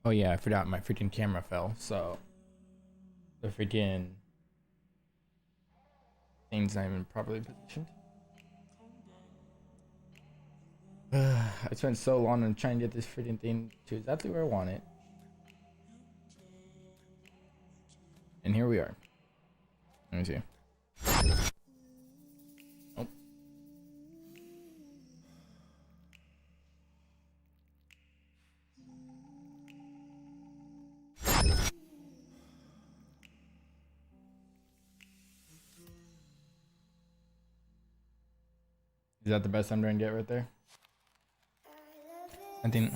Oh yeah, I forgot my freaking camera fell. So the freaking thing's not even properly positioned. I spent so long on trying to get this freaking thing to exactly where I want it. And here we are. Let me see. Oh. Is that the best I'm gonna get right there? I think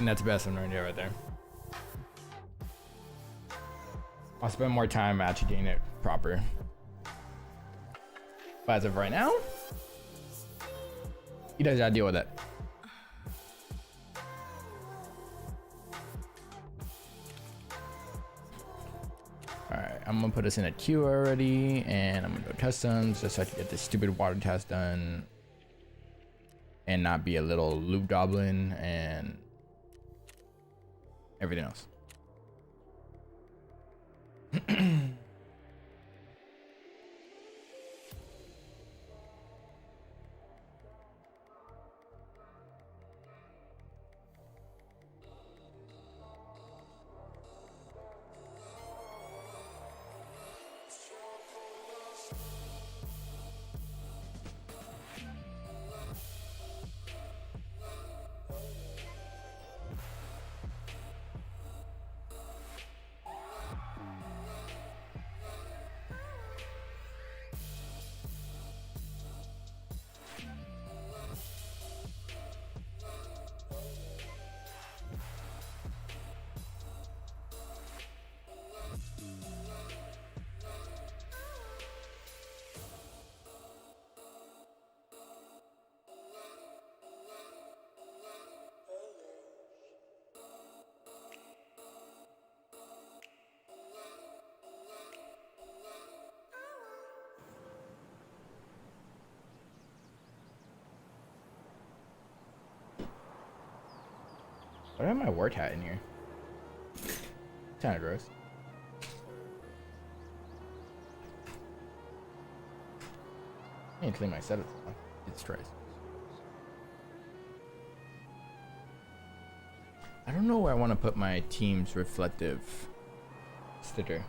that's the best I'm gonna get right there. I'll spend more time actually getting it proper. But as of right now, he does gotta deal with it. Alright, I'm gonna put us in a queue already, and I'm gonna go customs just so I can get this stupid water test done and not be a little loop goblin and everything else. Why do I have my work hat in here? Kinda gross. I need to clean my setup. Jesus Christ. I don't know where I want to put my team's reflective sticker.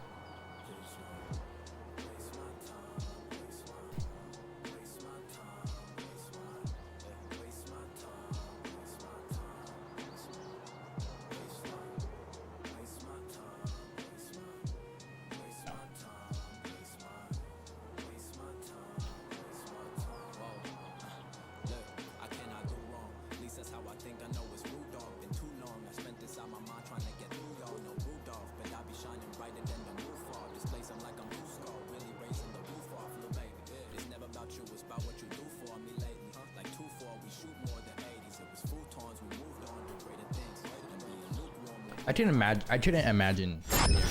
I couldn't imagine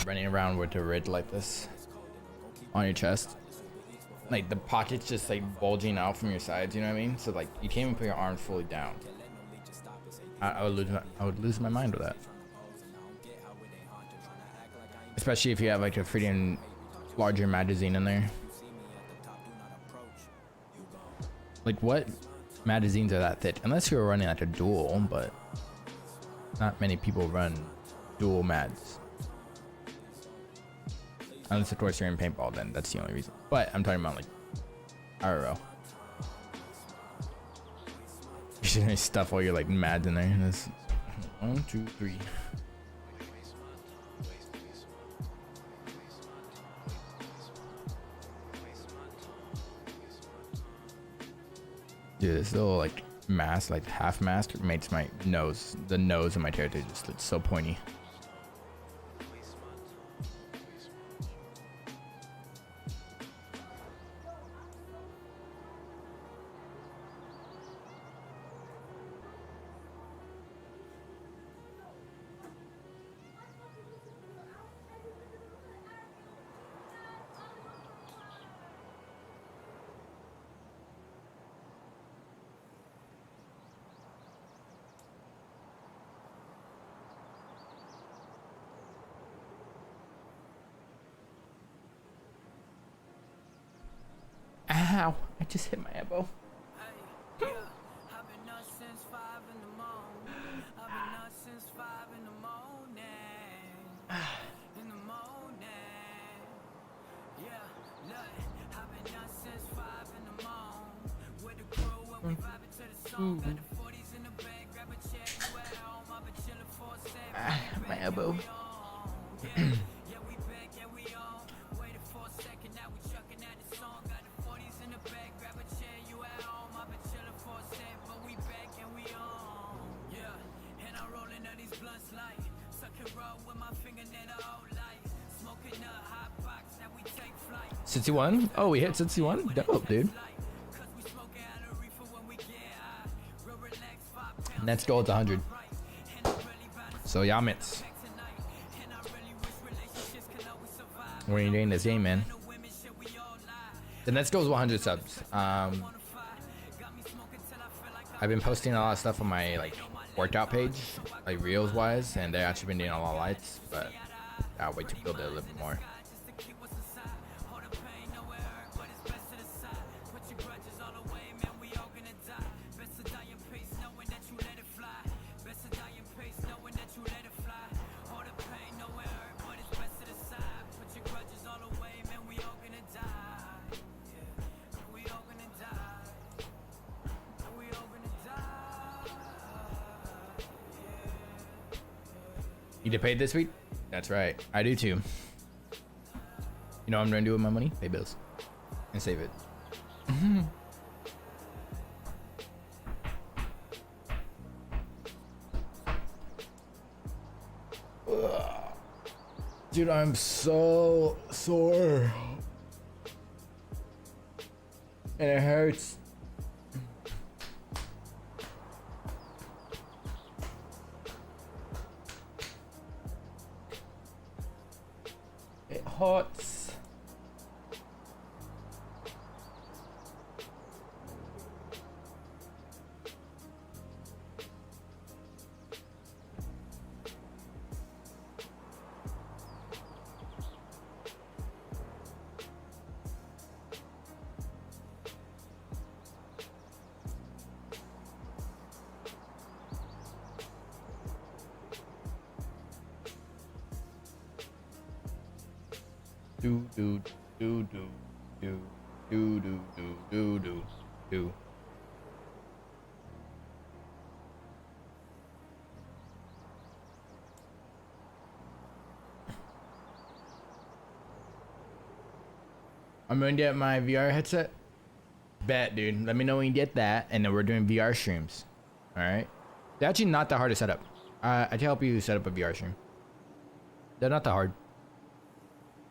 running around with a rid like this on your chest. Like the pockets just like bulging out from your sides, you know what I mean? So like you can't even put your arms fully down. I would lose my mind with that. Especially if you have like a freaking larger magazine in there. Like what magazines are that thick? Unless you're running like a duel, but not many people run dual mads. Unless of course you're in paintball, then that's the only reason. But I'm talking about like IRL. You should stuff all your like mads in there. And that's 1, 2, 3. Dude, this little like mask, like half mask, makes my nose, the nose of my character just looks so pointy. Ow, I just hit my elbow. My elbow. Cincy one? Oh, we hit Cincy one? Dope, dude. Next goal is 100. So Yamits. What are you doing this game, man? The next goal is 100 subs. I've been posting a lot of stuff on my like workout page, like reels wise, and they've actually been doing a lot of lights, but I'll wait to build it a little bit more. You get paid this week? That's right. I do too. You know what I'm gonna do with my money? Pay bills. And save it. Dude, I'm so sore. And it hurts. It hurts. Do do do do do do do do do do do. I'm gonna get my VR headset. Bet, dude. Let me know when you get that, and then we're doing VR streams. All right. They're actually not that hard to set up. I can help you set up a VR stream. They're not that hard.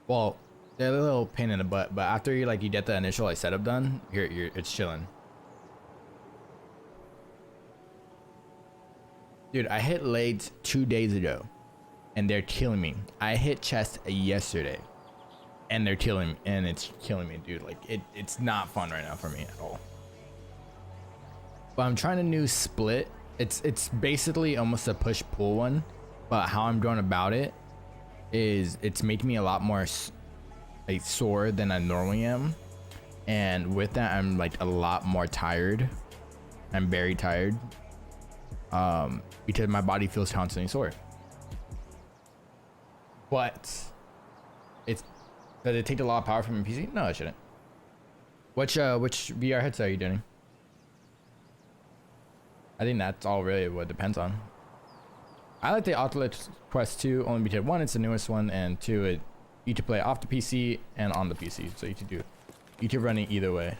Well, they're a little pain in the butt, but after you get the initial like setup done, it's chilling. Dude, I hit legs 2 days ago, and they're killing me. I hit chest yesterday, and they're killing me, and it's killing me, dude. Like it's not fun right now for me at all. But I'm trying a new split. It's basically almost a push pull one, but how I'm going about it is it's making me a lot more like sore than I normally am, and with that I'm like a lot more tired. I'm very tired because my body feels constantly sore. But does it take a lot of power from your PC? No, it shouldn't. Which VR headset are you doing? I think that's all really what it depends on. I like the Oculus Quest 2 only because one, it's the newest one, and two, you can play off the PC and on the PC, so you can run it either way.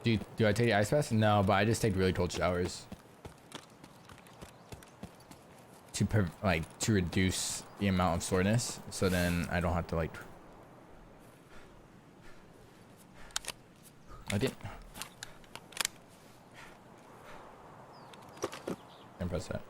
Do I take the ice bath? No, but I just take really cold showers to reduce the amount of soreness, so then I don't have to like it. And press that.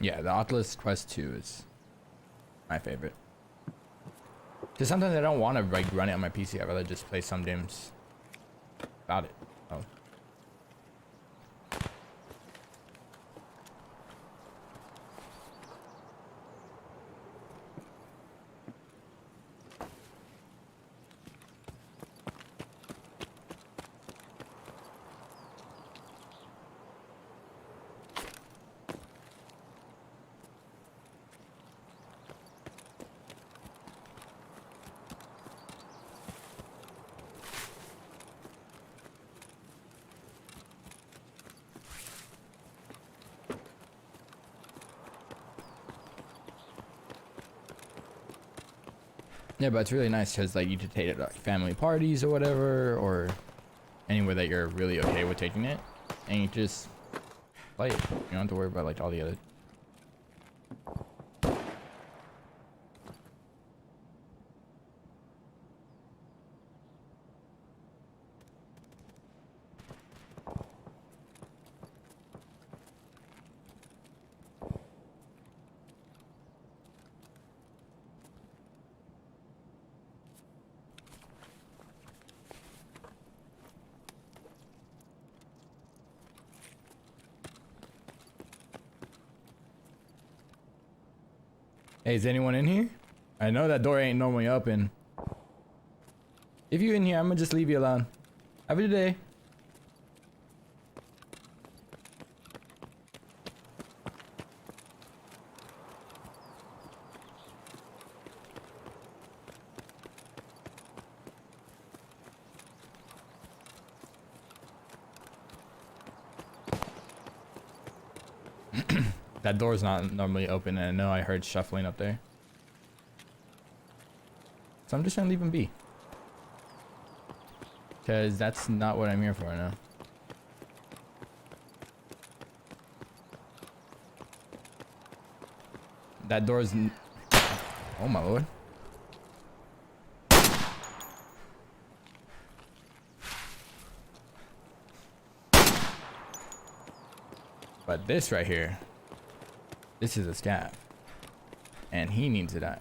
Yeah, the Oculus Quest 2 is my favorite. Because sometimes I don't want to like run it on my PC. I'd rather just play some games without it. Oh. Yeah, but it's really nice because like you can take it to like family parties or whatever, or anywhere that you're really okay with taking it, and you just play it. You don't have to worry about like all the other. Hey, is anyone in here? I know that door ain't normally open. If you in here, I'm gonna just leave you alone. Have a good day. That door's not normally open, and I know I heard shuffling up there. So I'm just gonna leave him be. Because that's not what I'm here for now. That door's... Oh my lord. But this right here, this is a scav. And he needs to die.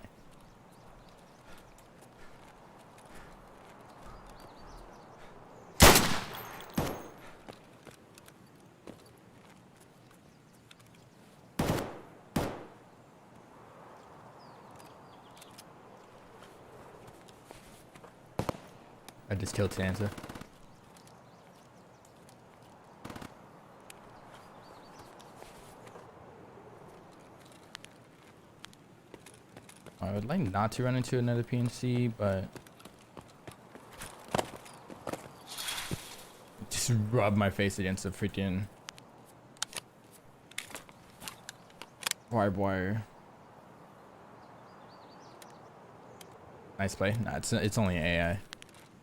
I just killed Sansa. I would like not to run into another PNC, but just rub my face against the freaking barbed wire. Nice play. Nah, it's only AI.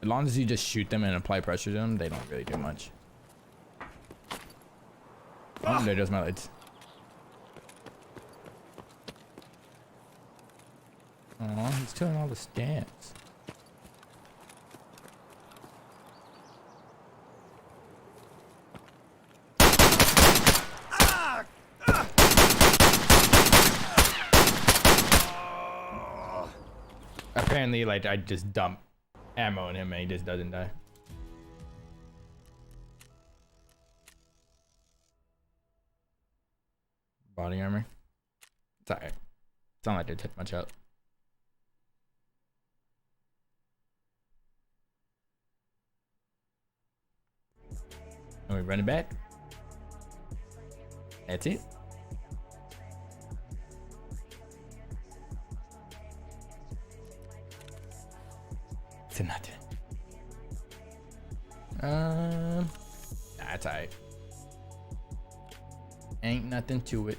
As long as you just shoot them and apply pressure to them, they don't really do much. Oh, there goes my lights. Oh, he's killing all the scams. Apparently, like, I just dump ammo on him and he just doesn't die. Body armor. It's alright. It's not like they took much out. And we run it back. That's it. To nothing. That's alright. Ain't nothing to it.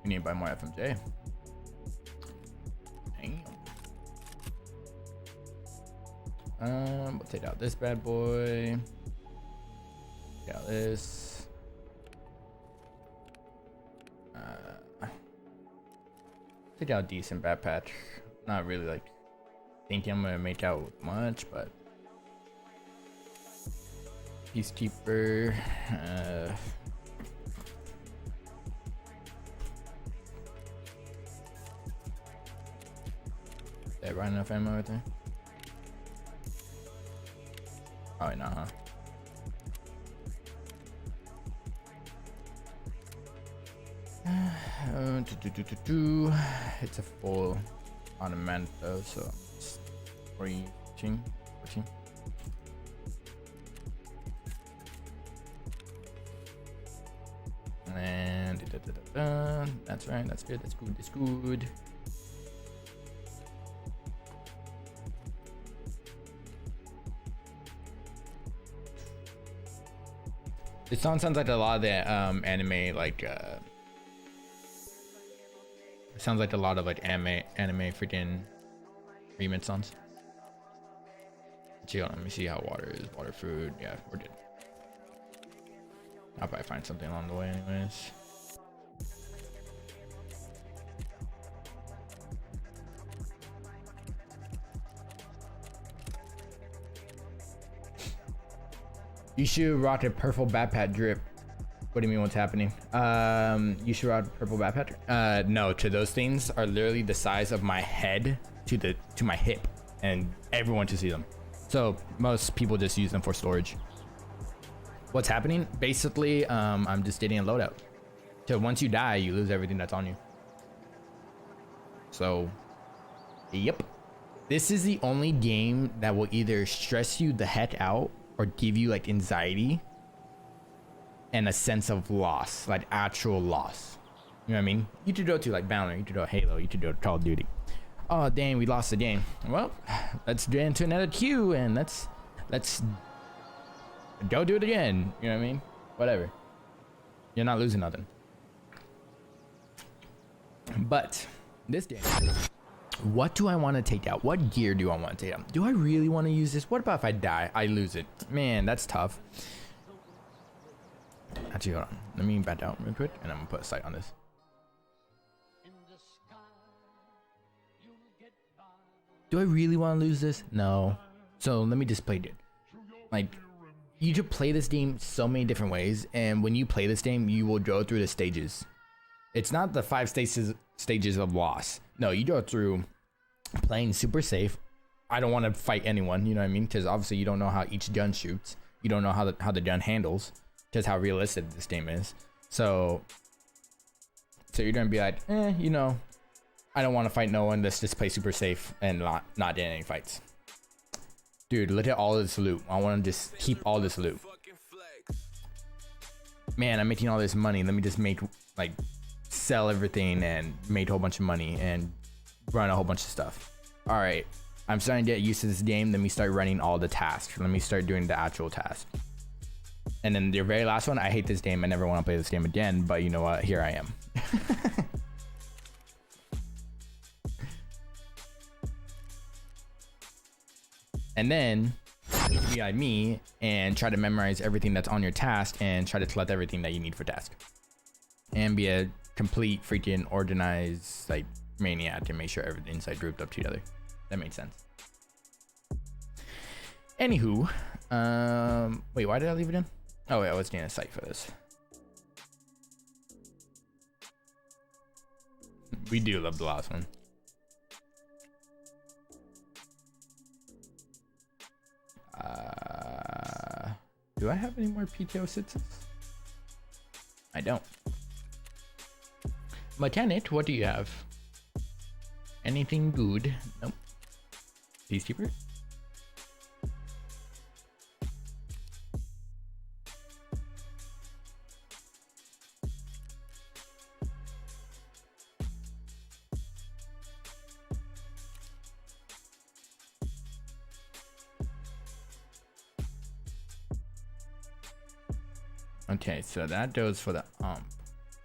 We need to buy more FMJ. Damn. We'll take out this bad boy. Take out this. Take out decent bad patch. Not really like Thinking I'm gonna make out much, but Peacekeeper. That right enough ammo right there? Probably not, huh? It's a full automatic though, so it's 14. And that's right, that's good, that's good, that's good. This song sounds like a lot of the anime, like it sounds like a lot of like anime freaking remix songs. Chill, let me see how water is. Water, food, yeah, we're good. I'll probably find something along the way anyways. You should rock a purple backpack drip. What do you mean what's happening? You should rock purple backpack? No, to those things are literally the size of my head to my hip, and everyone should see them. So most people just use them for storage. What's happening? Basically, I'm just getting a loadout. So once you die, you lose everything that's on you. So, yep. This is the only game that will either stress you the heck out or give you like anxiety and a sense of loss, like actual loss. You know what I mean? You could go to like Banner, you could go Halo, you could go Call of Duty. Oh dang, we lost the game. Well, let's get into another queue and let's go do it again. You know what I mean? Whatever. You're not losing nothing. But this game, what do I want to take out? What gear do I want to take out? Do I really want to use this? What about if I die? I lose it. Man, that's tough. Actually, hold on. Let me back out real quick, and I'm gonna put a sight on this. Do I really want to lose this? No. So let me just play it. Like, you could play this game so many different ways, and when you play this game, you will go through the stages. It's not the 5 stages of loss. No, you go through playing super safe. I don't want to fight anyone, you know what I mean? Because obviously you don't know how each gun shoots. You don't know how the gun handles, just how realistic this game is. So you're gonna be like, you know, I don't want to fight no one. Let's just play super safe and not get any fights. Dude, look at all this loot. I want to just keep all this loot. Man, I'm making all this money. Let me just make, like, sell everything and make a whole bunch of money and run a whole bunch of stuff. All right, I'm starting to get used to this game. Let me start running all the tasks. Let me start doing the actual task. And then your very last one, I hate this game. I never want to play this game again, but you know what? Here I am. And then you can be like me and try to memorize everything that's on your task and try to select everything that you need for task. And be a complete freaking organized like maniac and make sure everything's like grouped up together. That makes sense. Anywho, wait, why did I leave it in? Oh wait, I was getting a site for this. We do love the last one. Do I have any more PTO sits? I don't. Mechanic, what do you have? Anything good? Nope. Peacekeeper? Okay, so that goes for the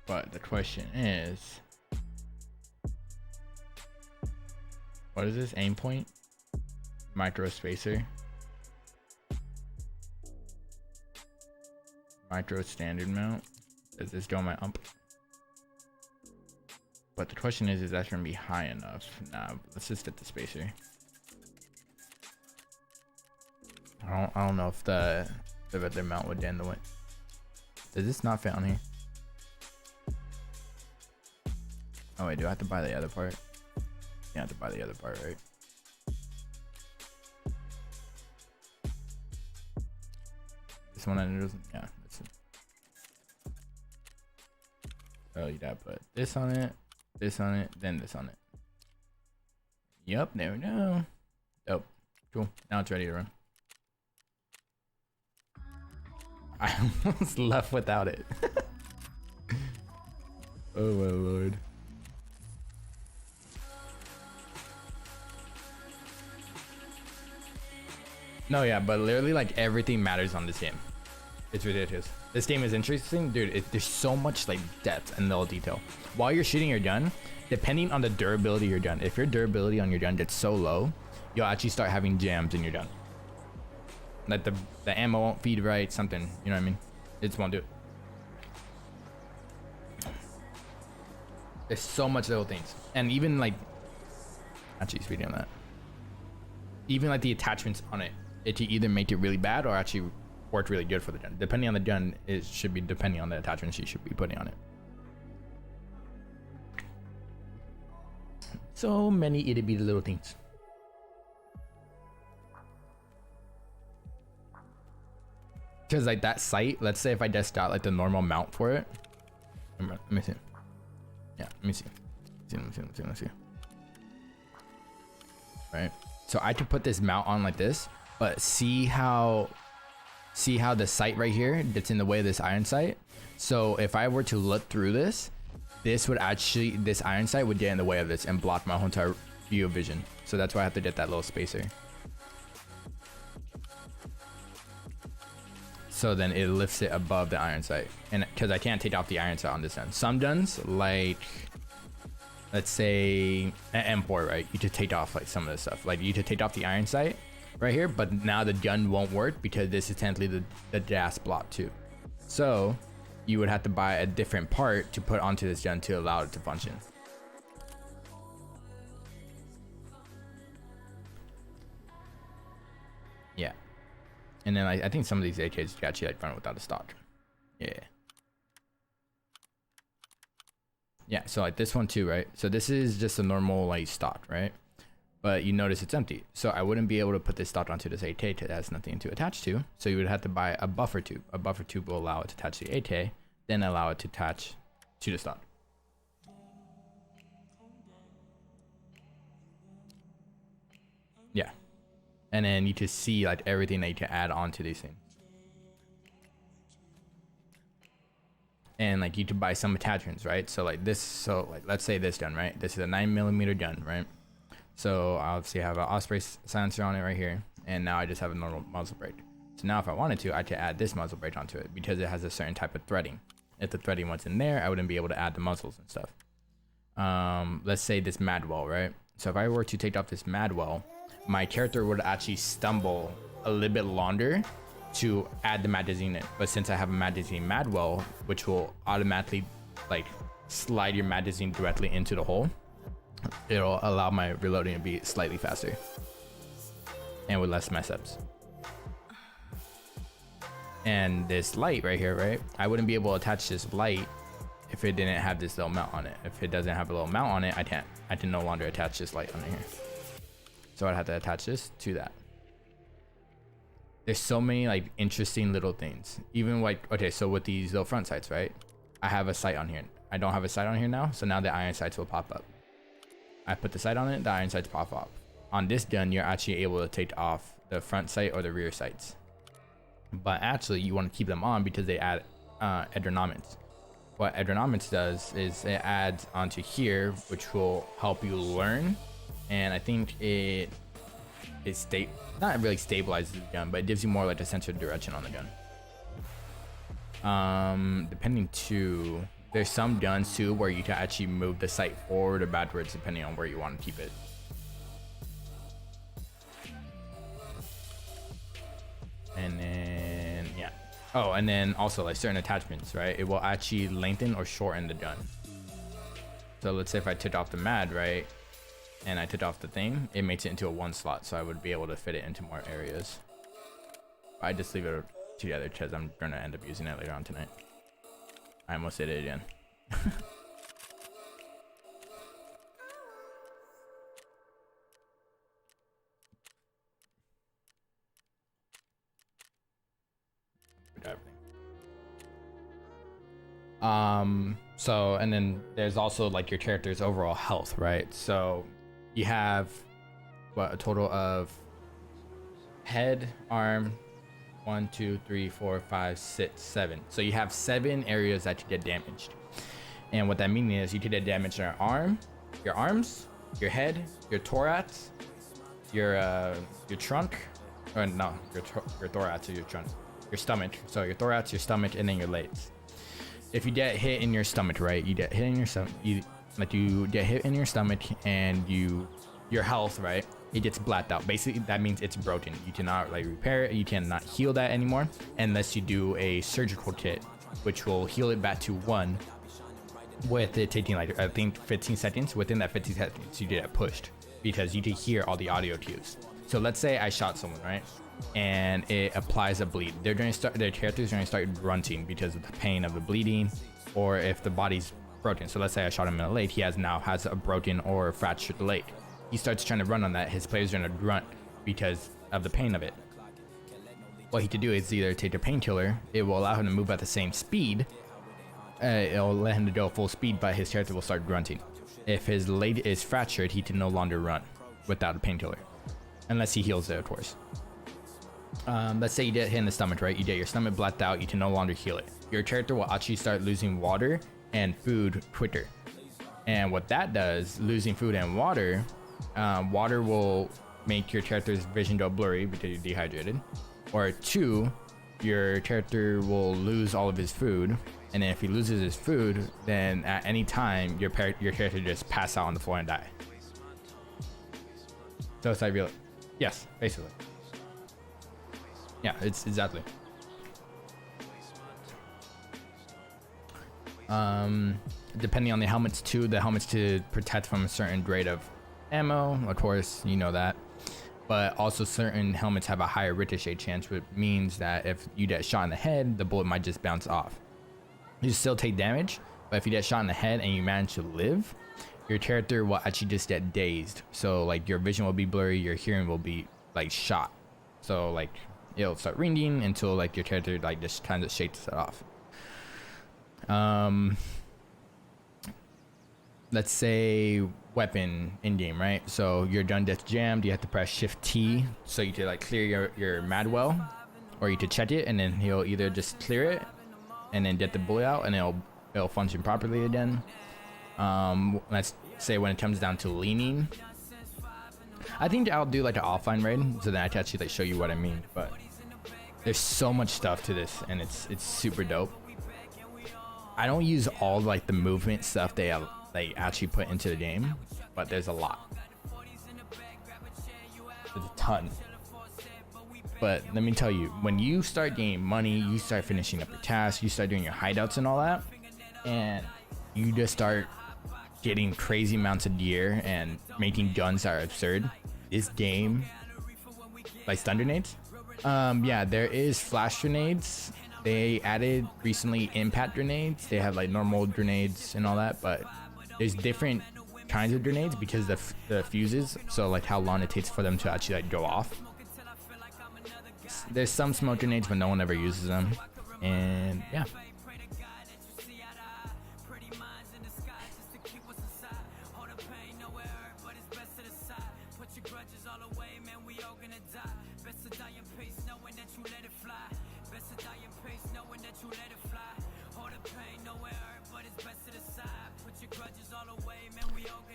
but the question is, what is this? Aim point? Micro spacer? Micro standard mount? Does this go on my ump? But the question is that gonna be high enough? Nah, let's just get the spacer. I don't know if the other mount would end the way. Does this not fit on here? Oh wait, do I have to buy the other part? Yeah, I have to buy the other part, right? This one doesn't. Yeah, that's it. So you gotta put this on it, then this on it. Yep, there we go. Oh, cool. Now it's ready to run. I almost left without it. Oh my lord. No, yeah, but literally like everything matters on this game. It's ridiculous. This game is interesting, dude. There's so much like depth and little detail. While you're shooting your gun, depending on the durability of your gun, if your durability on your gun gets so low, you'll actually start having jams in your gun. Like the ammo won't feed right, something, you know what I mean? It just won't do it. There's so much little things. And even like, actually speaking on that, even like the attachments on it, it can either make it really bad or actually work really good for the gun. Depending on the gun, it should be depending on the attachments you should be putting on it. So many itty bitty little things. Because like that sight, let's say if I just got like the normal mount for it. Let me see. Yeah, let me see. Let me see. Right. So I could put this mount on like this, but see how the sight right here that's in the way of this iron sight. So if I were to look through this iron sight would get in the way of this and block my whole entire view of vision. So that's why I have to get that little spacer. So then it lifts it above the iron sight, and because I can't take off the iron sight on this end. Some guns, like let's say an M4, right? You could take off like some of this stuff. Like you could take off the iron sight right here, but now the gun won't work because this is technically the gas block too. So you would have to buy a different part to put onto this gun to allow it to function. Yeah. And then I think some of these AKs you actually like run without a stock. Yeah. Yeah, so like this one too, right? So this is just a normal like stock, right? But you notice it's empty. So I wouldn't be able to put this stock onto this AK that has nothing to attach to. So you would have to buy a buffer tube. A buffer tube will allow it to attach to the AK, then allow it to attach to the stock. Yeah. And then you can see like everything that you can add on to these things. And like you could buy some attachments, right? So like this, so like let's say this gun, right? This is a 9mm gun, right? So I obviously have an Osprey silencer on it right here, and now I just have a normal muzzle brake. So now if I wanted to, I could add this muzzle brake onto it because it has a certain type of threading. If the threading was in there, I wouldn't be able to add the muzzles and stuff. Let's say this Madwell, right? So if I were to take off this Madwell, my character would actually stumble a little bit longer to add the magazine in. But since I have a magazine Madwell, which will automatically like slide your magazine directly into the hole, it'll allow my reloading to be slightly faster and with less mess ups. And this light right here, right? I wouldn't be able to attach this light if it didn't have this little mount on it. If it doesn't have a little mount on it, I can no longer attach this light on here. So I'd have to attach this to that. There's so many like interesting little things. Even like, okay, so with these little front sights, right? I have a sight on here. I don't have a sight on here now, so now the iron sights will pop up. I put the sight on it, the iron sights pop up. On this gun, you're actually able to take off the front sight or the rear sights. But actually, you want to keep them on because they add ergonomics. What ergonomics does is it adds onto here, which will help you learn. And I think it not really stabilizes the gun, but it gives you more like a sense of direction on the gun. Depending too, there's some guns too where you can actually move the sight forward or backwards depending on where you want to keep it. And then yeah. Oh, and then also like certain attachments, right? It will actually lengthen or shorten the gun. So let's say if I took off the mag, right? And I took off the thing, it makes it into a one slot, so I would be able to fit it into more areas. I just leave it together because I'm gonna end up using it later on tonight. I almost did it again. So and then there's also like your character's overall health, right? So you have what, a total of head, arm, 1, 2, 3, 4, 5, 6, 7. So you have 7 areas that you get damaged. And what that means is you could get damage in your arm, your arms, your head, your thorax, your trunk, or no, your thorax or your trunk, your stomach. So your thorax, your stomach, and then your legs. If you get hit in your stomach, right? You get hit in your stomach. You get hit in your stomach, and your health, right? It gets blacked out. Basically, that means it's broken. You cannot like repair it. You cannot heal that anymore unless you do a surgical kit, which will heal it back to 1. With it taking like I think 15 seconds. Within that 15 seconds, you get pushed because you can hear all the audio cues. So let's say I shot someone, right? And it applies a bleed. Their characters are going to start grunting because of the pain of the bleeding, or if the body's broken. So let's say I shot him in the leg. He now has a broken or fractured leg. He starts trying to run on that. His players are going to grunt because of the pain of it. What he could do is either take a painkiller. It will allow him to move at the same speed. It'll let him to go full speed, but his character will start grunting. If his leg is fractured, he can no longer run without a painkiller, unless he heals it, of course. Let's say you get hit in the stomach, right? You get your stomach blacked out. You can no longer heal it. Your character will actually start losing water and food quicker. And what that does, losing food and water, water will make your character's vision go blurry because you're dehydrated. Or 2, your character will lose all of his food. And then if he loses his food, then at any time, your character just pass out on the floor and die. So it's like, yes, basically. Yeah, it's exactly. Depending on the helmets too, the helmets to protect from a certain grade of ammo, of course, you know that. But also certain helmets have a higher ricochet chance, which means that if you get shot in the head, the bullet might just bounce off. You still take damage, but if you get shot in the head and you manage to live, your character will actually just get dazed. So like your vision will be blurry, your hearing will be like shot. So like it'll start ringing until like your character like just kind of shakes it off. Let's say weapon in game, right? So your gun gets jammed, you have to press Shift T so you can like clear your Madwell, or you could check it and then he'll either just clear it and then get the bullet out and it'll function properly again. Let's say when it comes down to leaning, I think I'll do like an offline raid so that I can actually like show you what I mean. But there's so much stuff to this and it's super dope. I don't use all like the movement stuff they have like actually put into the game, but there's a lot. There's a ton. But let me tell you, when you start gaining money, you start finishing up your tasks, you start doing your hideouts and all that, and you just start getting crazy amounts of gear and making guns that are absurd. This game, like stun grenades, yeah, there is flash grenades. They added recently impact grenades. They have like normal grenades and all that, but there's different kinds of grenades because the fuses, so like how long it takes for them to actually like go off. There's some smoke grenades, but no one ever uses them. And yeah.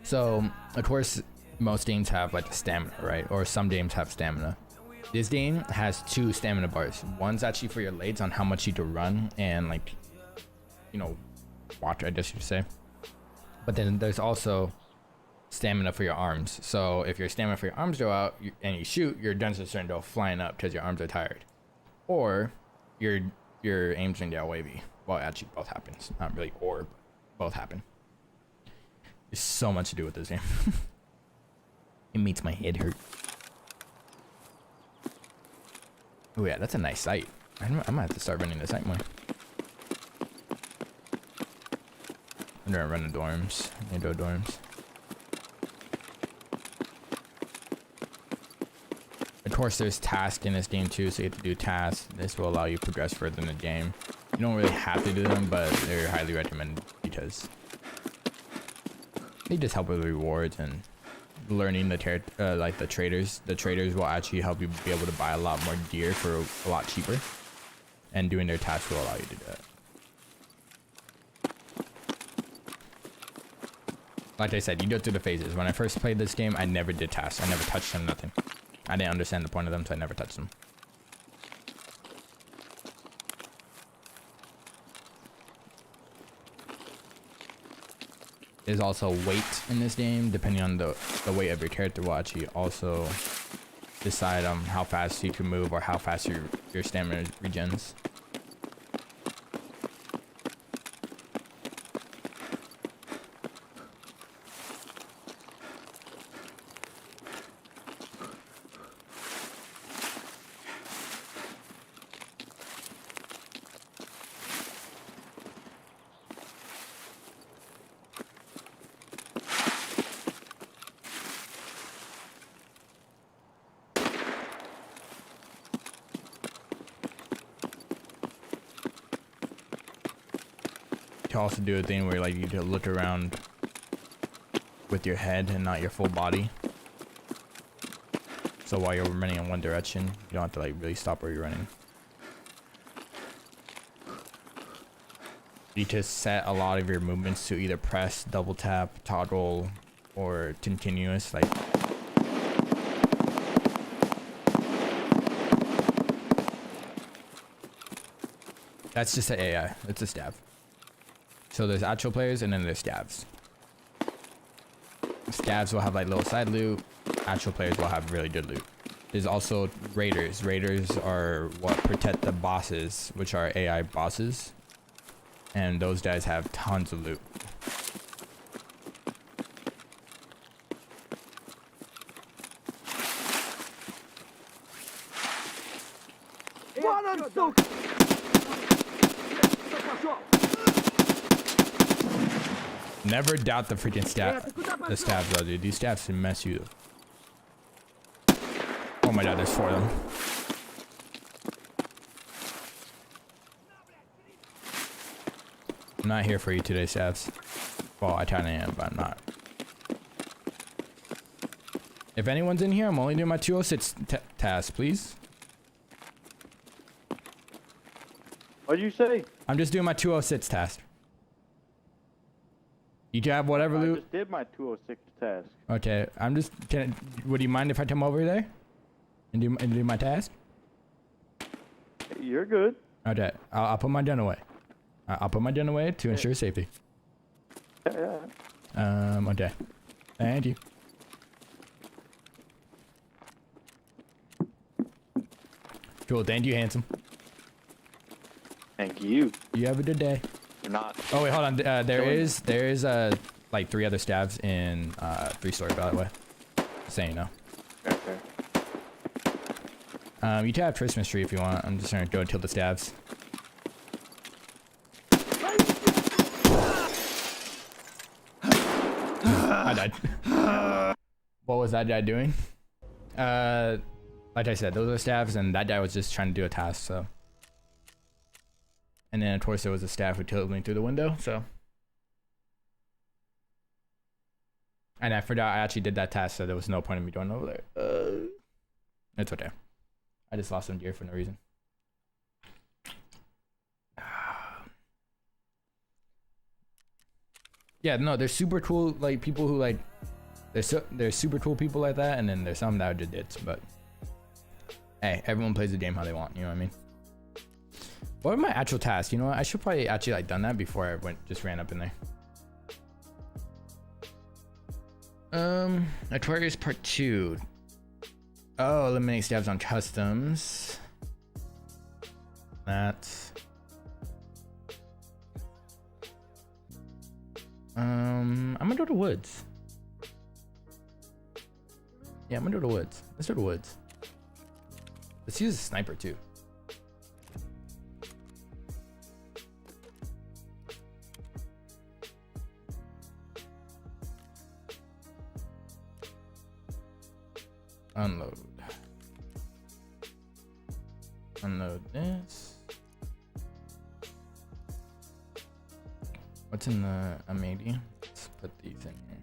So, of course, most games have like stamina, right? Or some games have stamina. This game has 2 stamina bars. One's actually for your legs on how much you can run and like, you know, walk, I guess you say. But then there's also stamina for your arms. So if your stamina for your arms go out and you shoot, your guns are starting to go flying up because your arms are tired. Or your aim's going to get wavy. Well, actually both happens. Not really or, but both happen. There's so much to do with this game. It makes my head hurt. Oh yeah, that's a nice site. I'm gonna have to start running the site more. I'm gonna run the dorms, indoor dorms. Of course, there's tasks in this game too, so you have to do tasks. This will allow you to progress further in the game. You don't really have to do them, but they're highly recommended because they just help with rewards and learning the like the traders. The traders will actually help you be able to buy a lot more gear for a lot cheaper, and doing their tasks will allow you to do that. Like I said, you go through the phases. When I first played this game, I never did tasks. I never touched them, nothing. I didn't understand the point of them, so I never touched them. There's also weight in this game. Depending on the weight of your character will actually also decide on how fast you can move or how fast your stamina regens. To also do a thing where like you to look around with your head and not your full body. So while you're running in one direction, you don't have to like really stop where you're running. You just set a lot of your movements to either press, double tap, toggle, or continuous. Like that's just an AI. It's a stab. So there's actual players and then there's stabs. Stabs will have like little side loot. Actual players will have really good loot. There's also raiders. Raiders are what protect the bosses, which are AI bosses. And those guys have tons of loot. Never doubt the freaking the stabs though, dude. These stabs can mess you up. Oh my god, there's 4 of them. I'm not here for you today, stabs. Well, I kinda am, but I'm not. If anyone's in here, I'm only doing my 206 task, please. What'd you say? I'm just doing my 206 task. You can have whatever loot. I just did my 206 task. Okay, I'm just. Would you mind if I come over there and do my task? You're good. Okay, I'll put my gun away. I'll put my gun away to ensure safety. Yeah. Okay. Thank you. Cool. Thank you, handsome. Thank you. You have a good day. You're not. Oh wait, hold on. There is like 3 other stabs in 3-story, by the way. Just saying, you know. Okay. You can have Christmas tree if you want. I'm just gonna go and kill the stabs. I died. What was that guy doing? Like I said, those are stabs, and that guy was just trying to do a task, so. And then of course there was a staff who killed me through the window, so. And I forgot I actually did that task, so there was no point in me going over there. It's okay. I just lost some gear for no reason. Yeah, no, they're super cool, like people who like, there's super cool people like that, and then there's some that just did, but hey, everyone plays the game how they want, you know what I mean? What are my actual tasks? You know what? I should probably actually like done that before I just ran up in there. Aquarius Part 2. Oh, eliminate stabs on customs. That's. I'm gonna go to woods. Yeah, I'm gonna go to woods. Let's go to woods. Let's use a sniper too. Unload. Unload this. What's in the M80? Let's put these in here.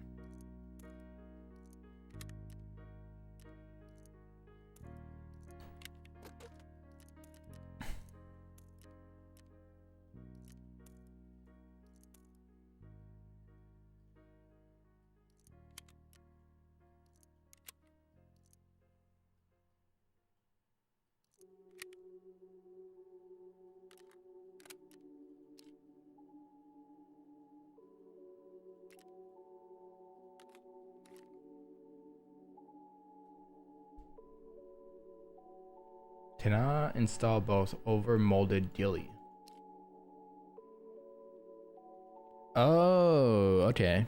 Cannot install both over molded dilly. Oh, okay.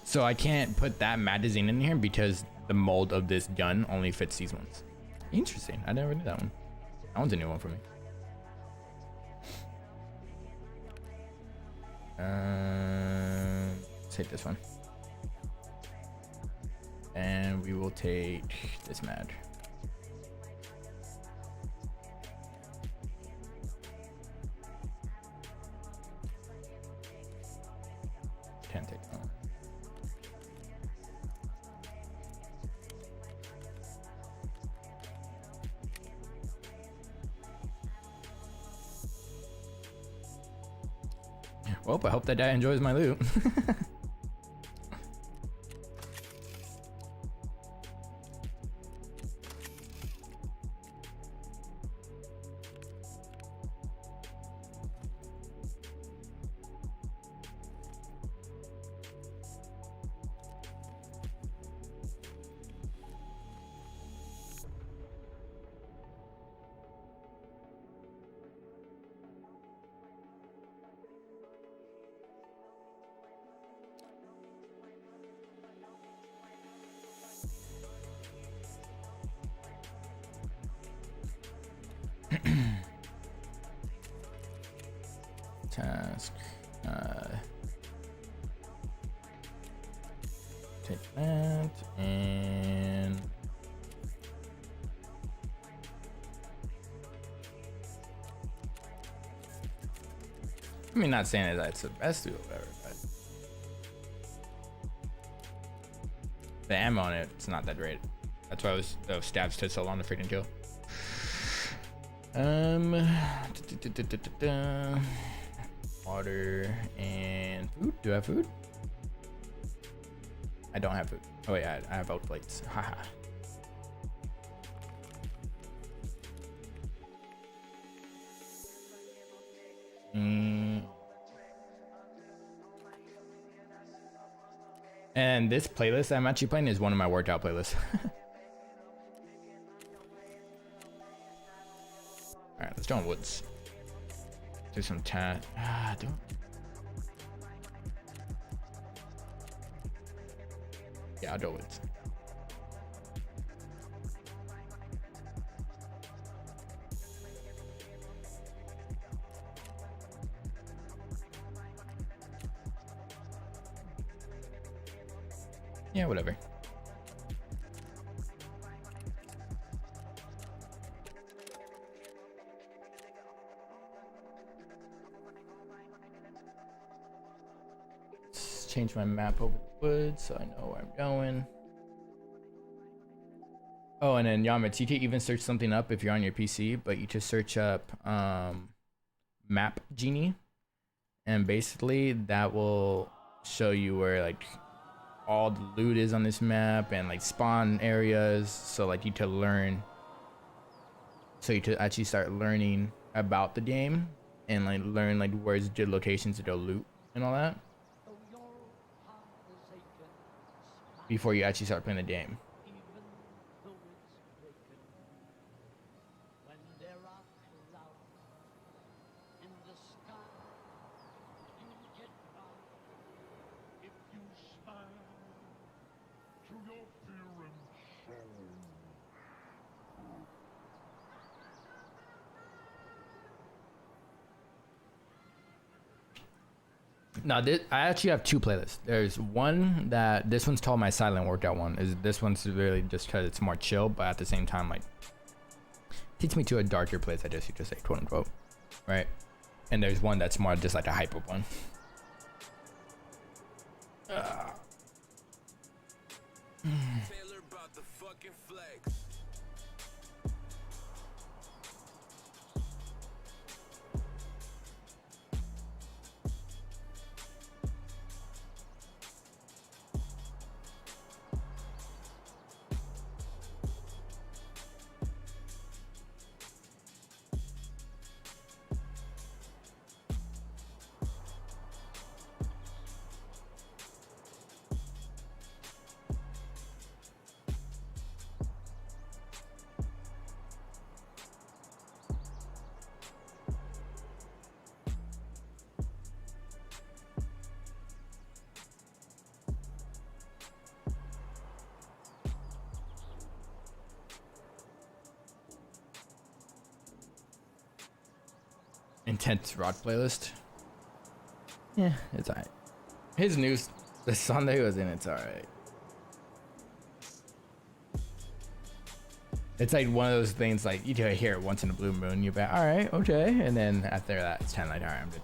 So I can't put that magazine in here because the mold of this gun only fits these ones. Interesting. I never knew that one. That one's a new one for me. Let's take this one. And we will take this mag. Can't take that one. Well, I hope that guy enjoys my loot. Task. Take that and I mean, not saying that it's the best tool ever, but the ammo on it, it's not that great. That's why those stabs took so long to freaking kill. Water and food. Do I have food? I don't have food. Oh wait, I have oat plates. Haha. And this playlist I'm actually playing is one of my workout playlists. Alright, let's go in woods. Do some don't. Yeah, I'll go woods. Yeah, whatever. Let's change my map over the woods so I know where I'm going. Oh, and then Yamits, you can even search something up if you're on your PC, but you just search up Map Genie, and basically that will show you where like all the loot is on this map and like spawn areas, so like you to learn, so you to actually start learning about the game and like learn like where's good locations to go loot and all that before you actually start playing the game. No, I actually have two playlists. There's one that this one's called my silent workout one. Is this one's really just because it's more chill, but at the same time, like, takes me to a darker place. I guess you just say, quote unquote, right? And there's one that's more just like a hyper one. Intense rock playlist. Yeah, it's alright. His news, the song that he was in, it's alright. It's like one of those things like you can hear it once in a blue moon. You're like, alright, okay, and then after that, it's kind of like, alright, I'm good.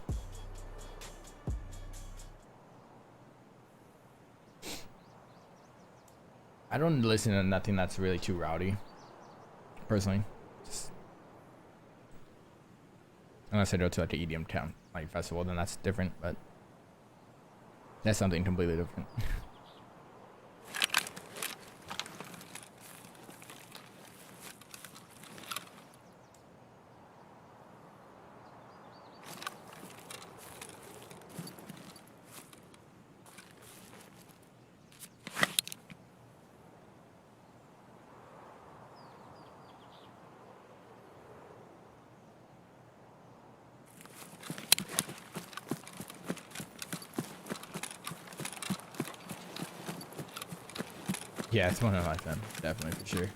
I don't listen to nothing that's really too rowdy, personally. Unless I go to like an EDM town, like festival, then that's different, but that's something completely different. Yeah, it's one of my them, definitely for sure.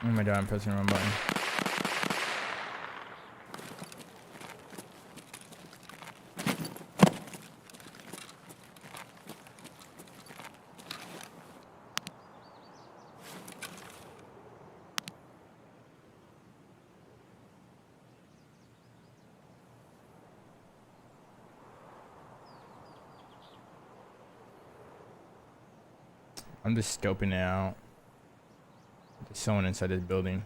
Oh my god, I'm pressing the wrong button. I'm just scoping it out. There's someone inside this building.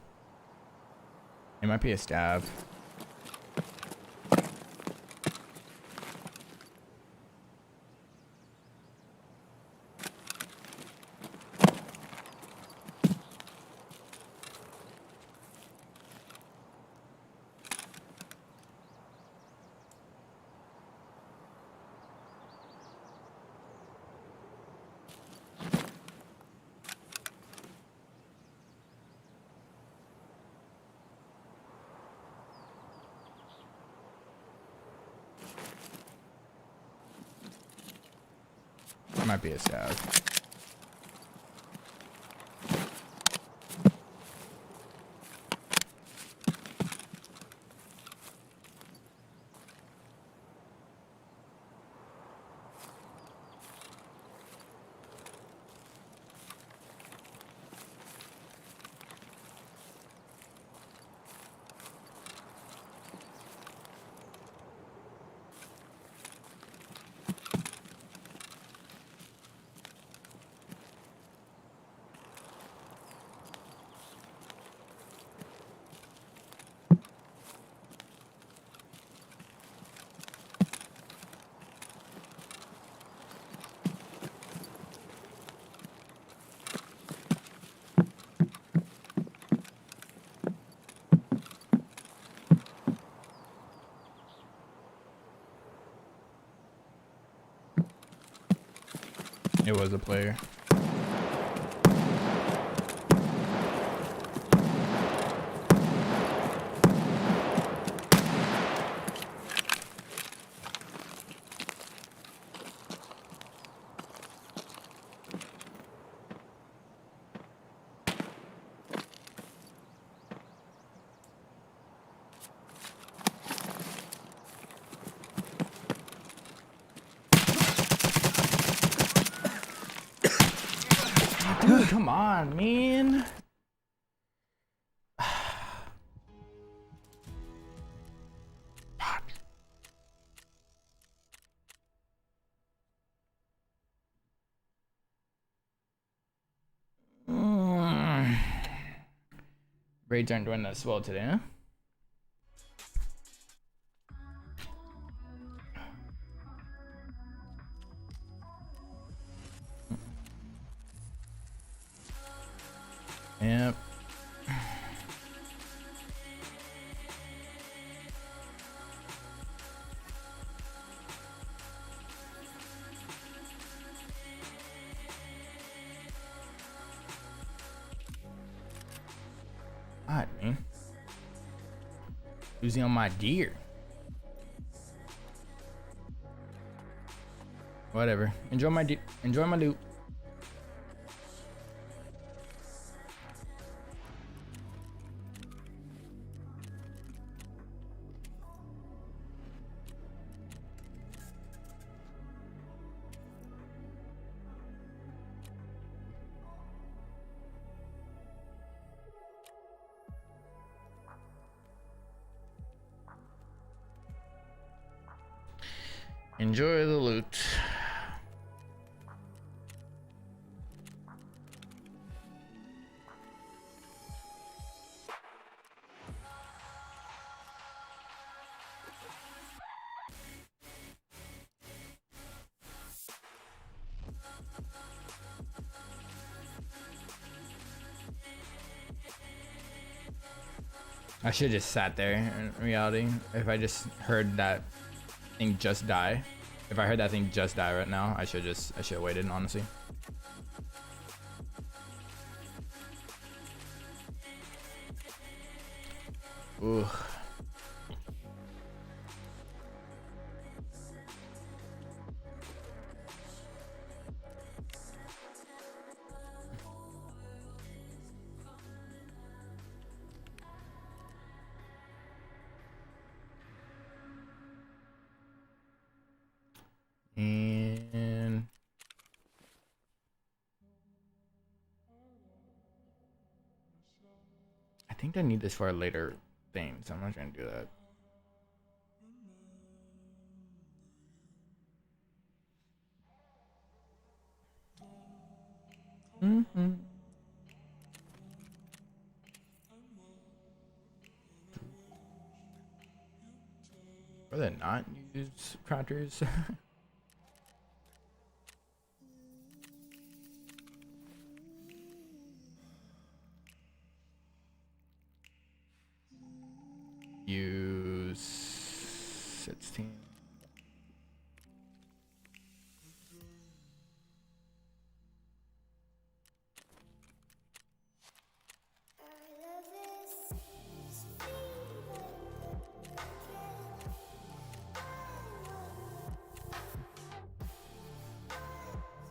It might be a stab. Might be a stab. It was a player. Dude, come on, man. Raids aren't doing that well today, huh? Yep. God, man. Losing on my gear. Whatever. Enjoy my loot. Enjoy the loot. I should have just sat there in reality. If I just heard that thing just die. If I heard that thing just die right now, I should have waited, honestly. Ooh. And I think I need this for a later thing, so I'm not trying to do that. Or they not use crafters? Use 16.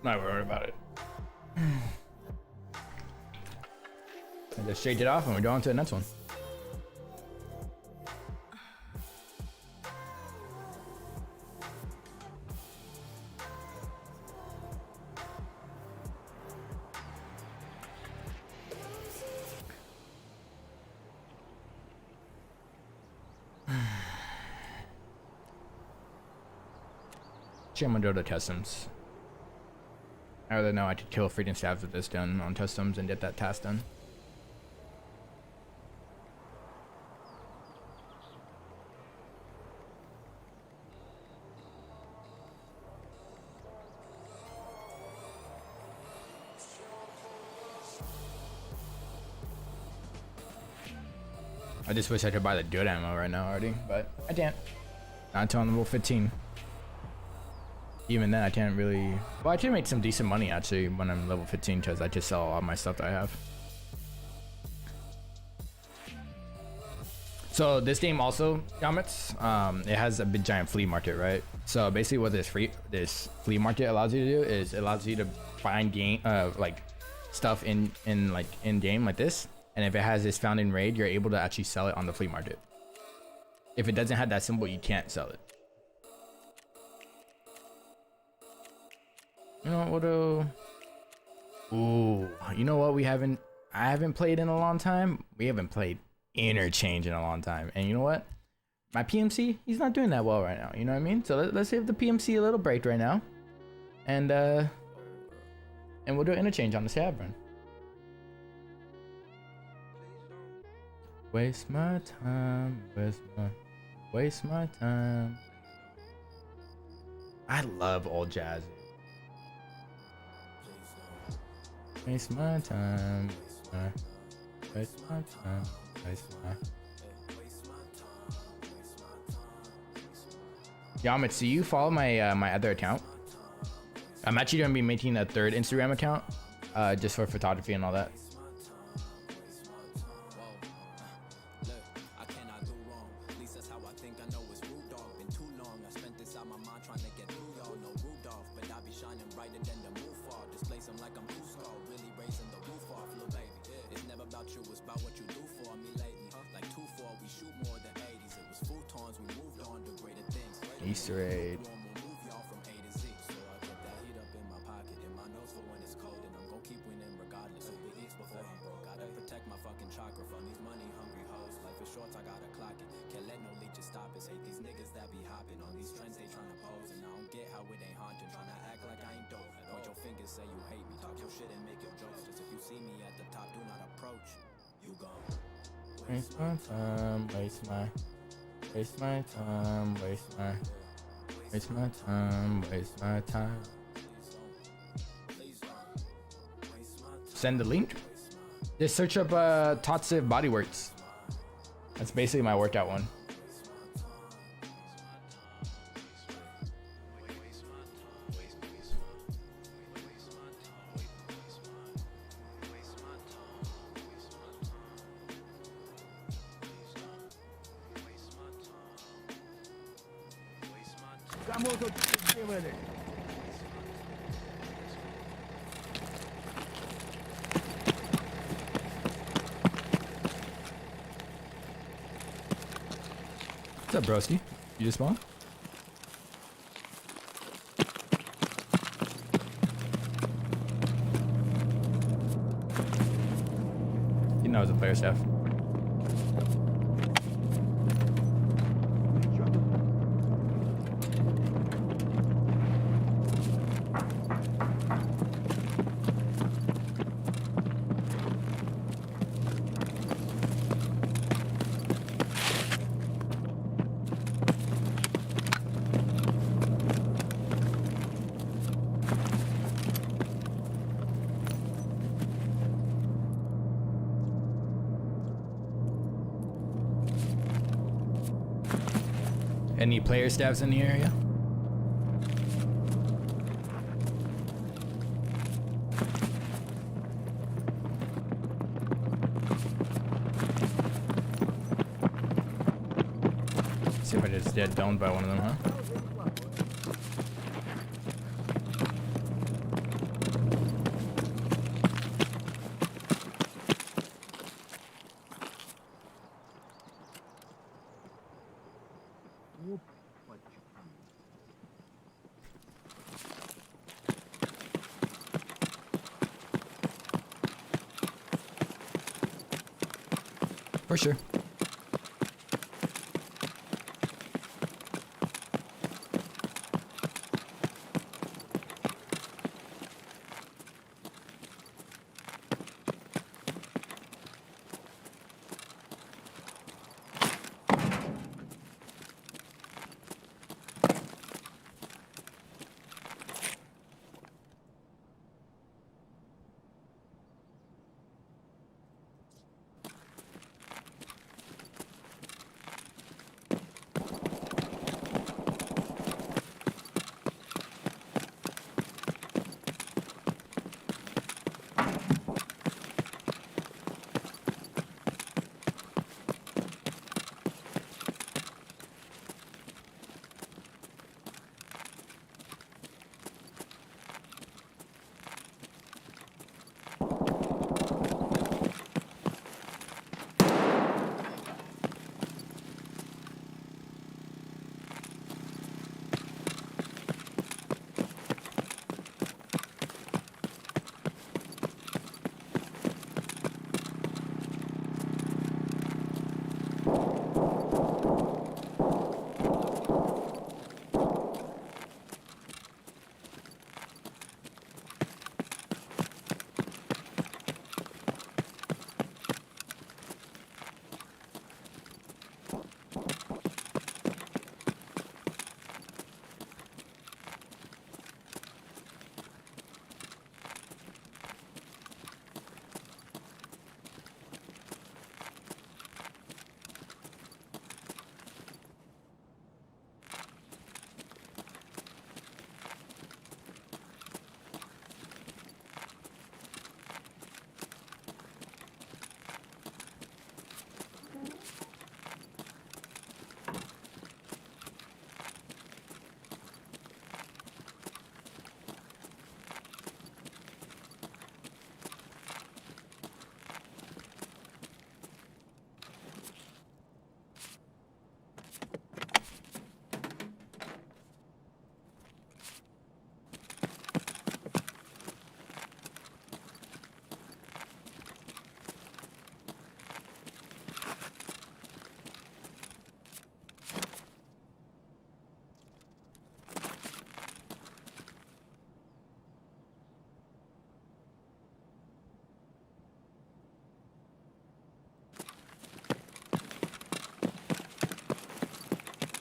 Not worried about it. I just shake it off and we go on to the next one. I'm gonna go to customs. I rather know I could kill freaking stabs with this done on customs and get that task done. I just wish I could buy the good ammo right now already, but I can't. Not until I'm level 15. even then I can't really. Well, I can make some decent money actually when I'm level 15 because I just sell all my stuff that I have. So this game also, Yamets, it has a big giant flea market, right? So basically what this flea market allows you to do is it allows you to find game like stuff in game like this, and if it has this found in raid, you're able to actually sell it on the flea market. If it doesn't have that symbol, you can't sell it. You know what? Ooh, you know what? I haven't played in a long time. We haven't played Interchange in a long time, and you know what? My PMC, he's not doing that well right now. You know what I mean? So let's give the PMC a little break right now, and we'll do Interchange on the Stab run. Waste my time, waste my time. I love old jazz. Waste my time, waste my time, waste my. Yamets, do you follow my my other account? I'm actually gonna be making a third Instagram account, just for photography and all that. Easter egg. Waste my time, waste my time, waste my time, waste my time. Send the link. Just search up Toxic Bodyworks. That's basically my workout one. What's up, broski? You just spawned? You know, it's a player chef. Any player staffs in the area? See if I just get downed by one of them, huh? For sure.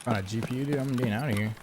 On a GPU, dude. I'm getting out of here.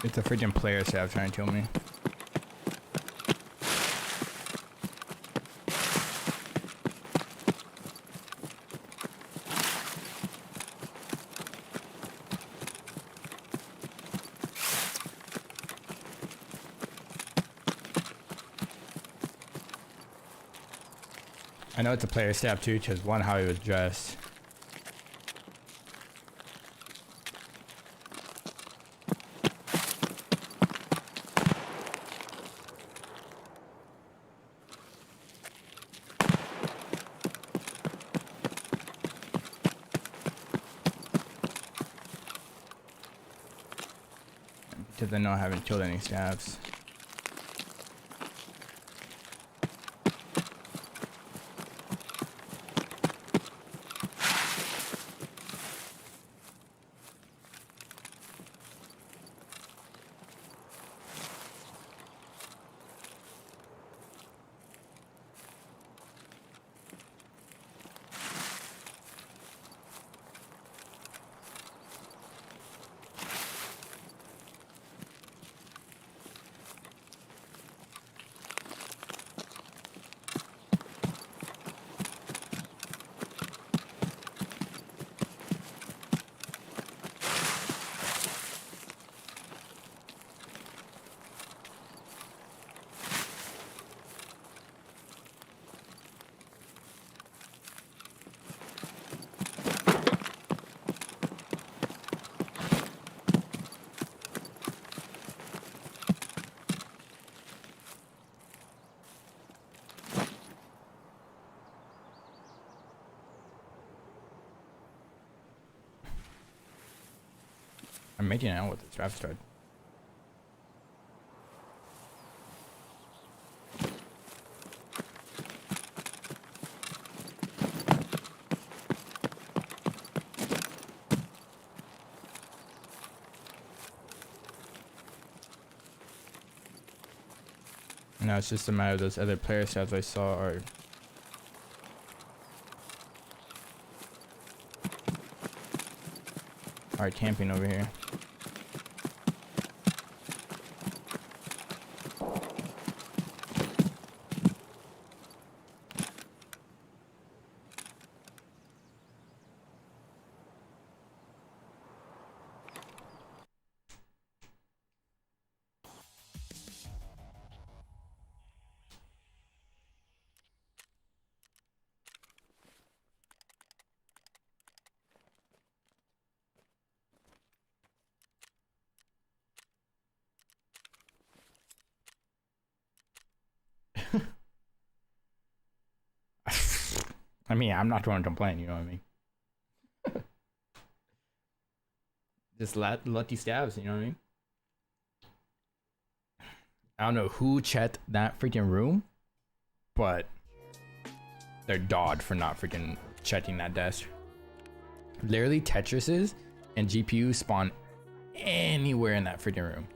It's a freaking player staff trying to kill me. I know it's a player staff too, because one, how he was dressed. Because I know I haven't killed any staffs. I'm making it out with this draft start. Now it's just a matter of those other player stats I saw are camping over here. I mean, I'm not going to complain. You know what I mean? Just lucky stabs. You know what I mean? I don't know who checked that freaking room, but they're dawed for not freaking checking that desk. Literally, Tetrises and GPUs spawn anywhere in that freaking room.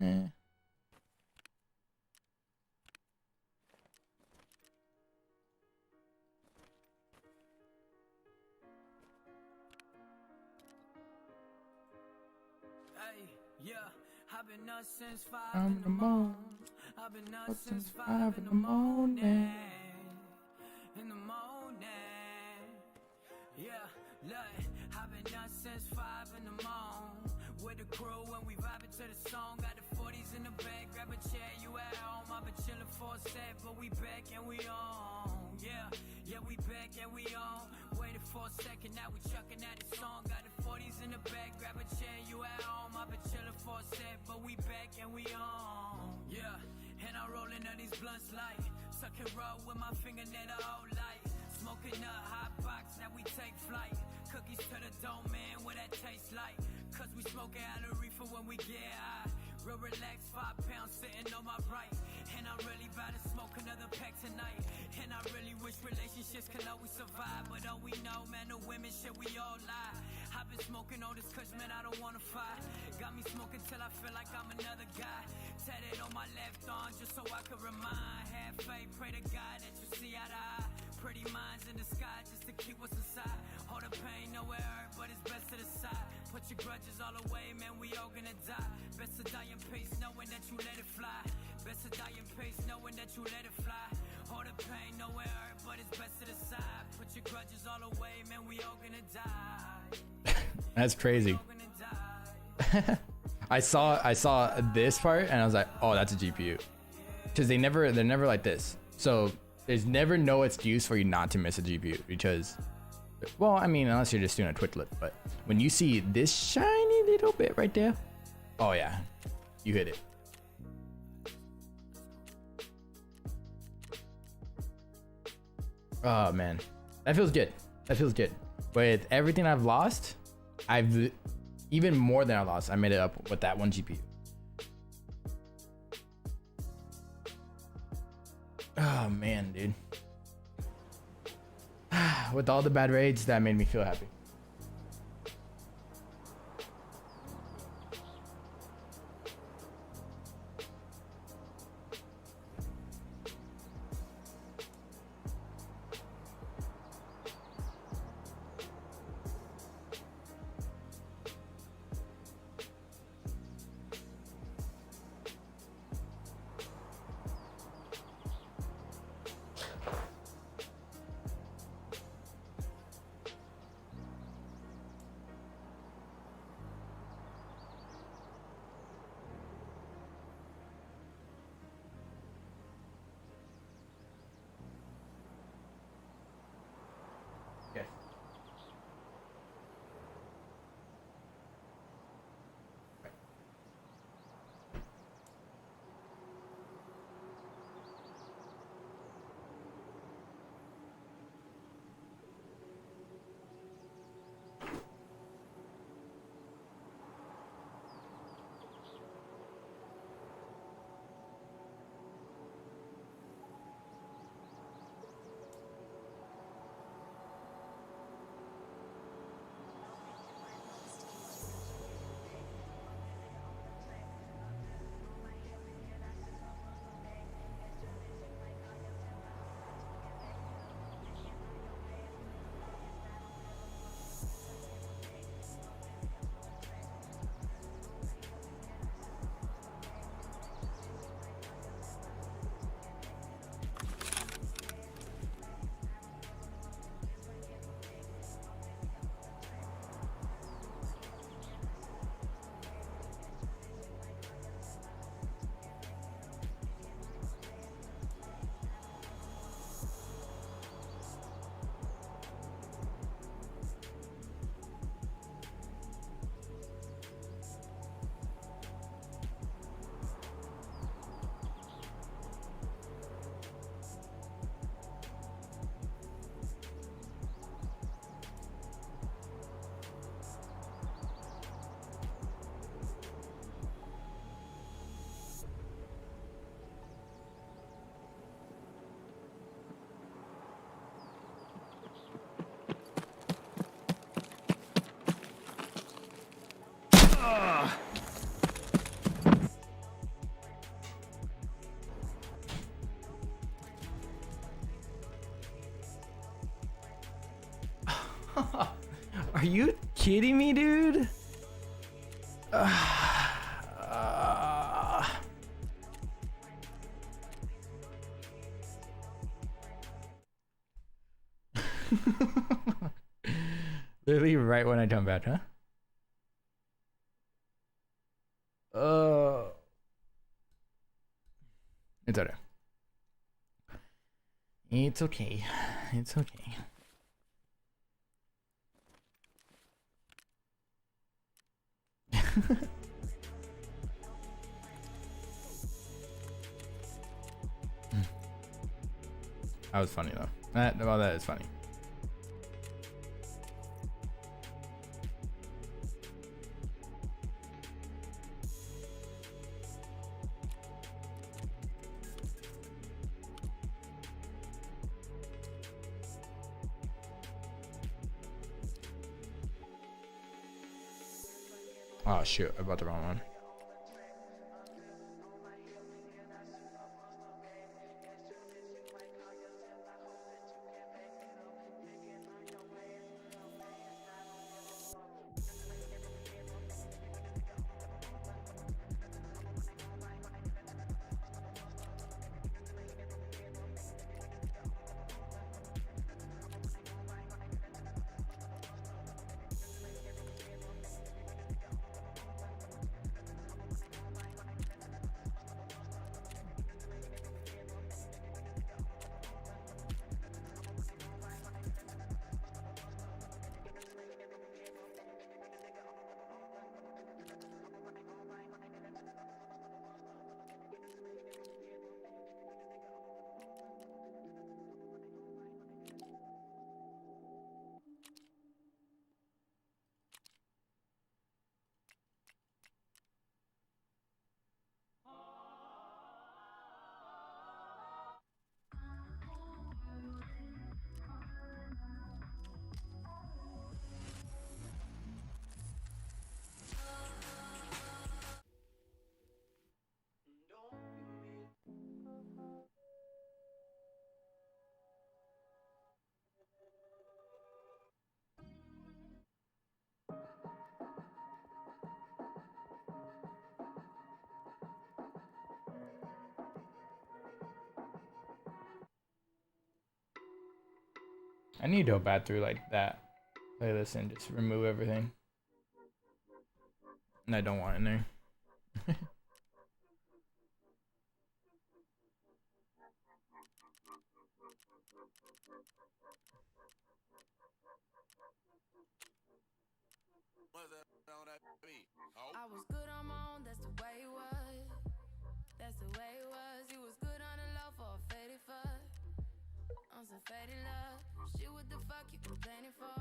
Eh. Yeah, I've been up since 5 in the morning. I've been up since 5 in the morning. In the morning. Yeah, look, I've been up since 5 in the morning. With the crew when we vibing to the song. Got the 40s in the bag, grab a chair, you at home. I've been chilling for a sec, but we back and we on. Yeah, we back and we on. Waited for a second, now we chucking at the song. Got the 40s in the bag, grab a chair, you at home. I've been chilling for a sec, but we back and we on. Yeah, and I'm rolling on these blunts light. Suck and roll with my fingernail the whole light. Smoking a hot box, now we take flight. Cookies to the dome, man, what that tastes like. Cause we smoking out of reefer when we get high. Real relaxed, 5 pounds sitting on my right. And I'm really about to smoke another pack tonight. And I really wish relationships can always survive. But all we know, man, the women shit, we all lie. I've been smoking on this cause, man, I don't wanna fight. Got me smoking till I feel like I'm another guy. Tatted on my left arm just so I can remind. Have faith, pray to God that you see eye to eye. Pretty minds in the sky just to keep us inside. All the pain, nowhere hurt, but it's best to the side. Put your grudges all away, man, we all gonna die. Best to die in peace, knowing that you let it fly. Best to die in peace, knowing that you let it fly. All the pain, nowhere hurt, but it's best to the side. Put your grudges all away, man, we all gonna die. That's crazy. I saw this part and I was like, oh, that's a GPU. Because they're never like this. So there's never no excuse for you not to miss a GPU because, well, I mean, unless you're just doing a twitlet, but when you see this shiny little bit right there, oh yeah, you hit it. Oh man, that feels good. That feels good. With everything I've lost, I've even more than I lost. I made it up with that one GPU. Oh man, dude. With all the bad raids, that made me feel happy. Are you kidding me, dude? Literally right when I jump back, huh? It's okay. It's okay. It's okay. That was funny though. That is funny. Oh shoot, I bought the wrong one. I need to go back through like that playlist and just remove everything. And I don't want it in there. I was good on my own, that's the way it was. That's the way it was. You was good on the low for a faded fuck. On some faded love. Shit, what the fuck you complaining for?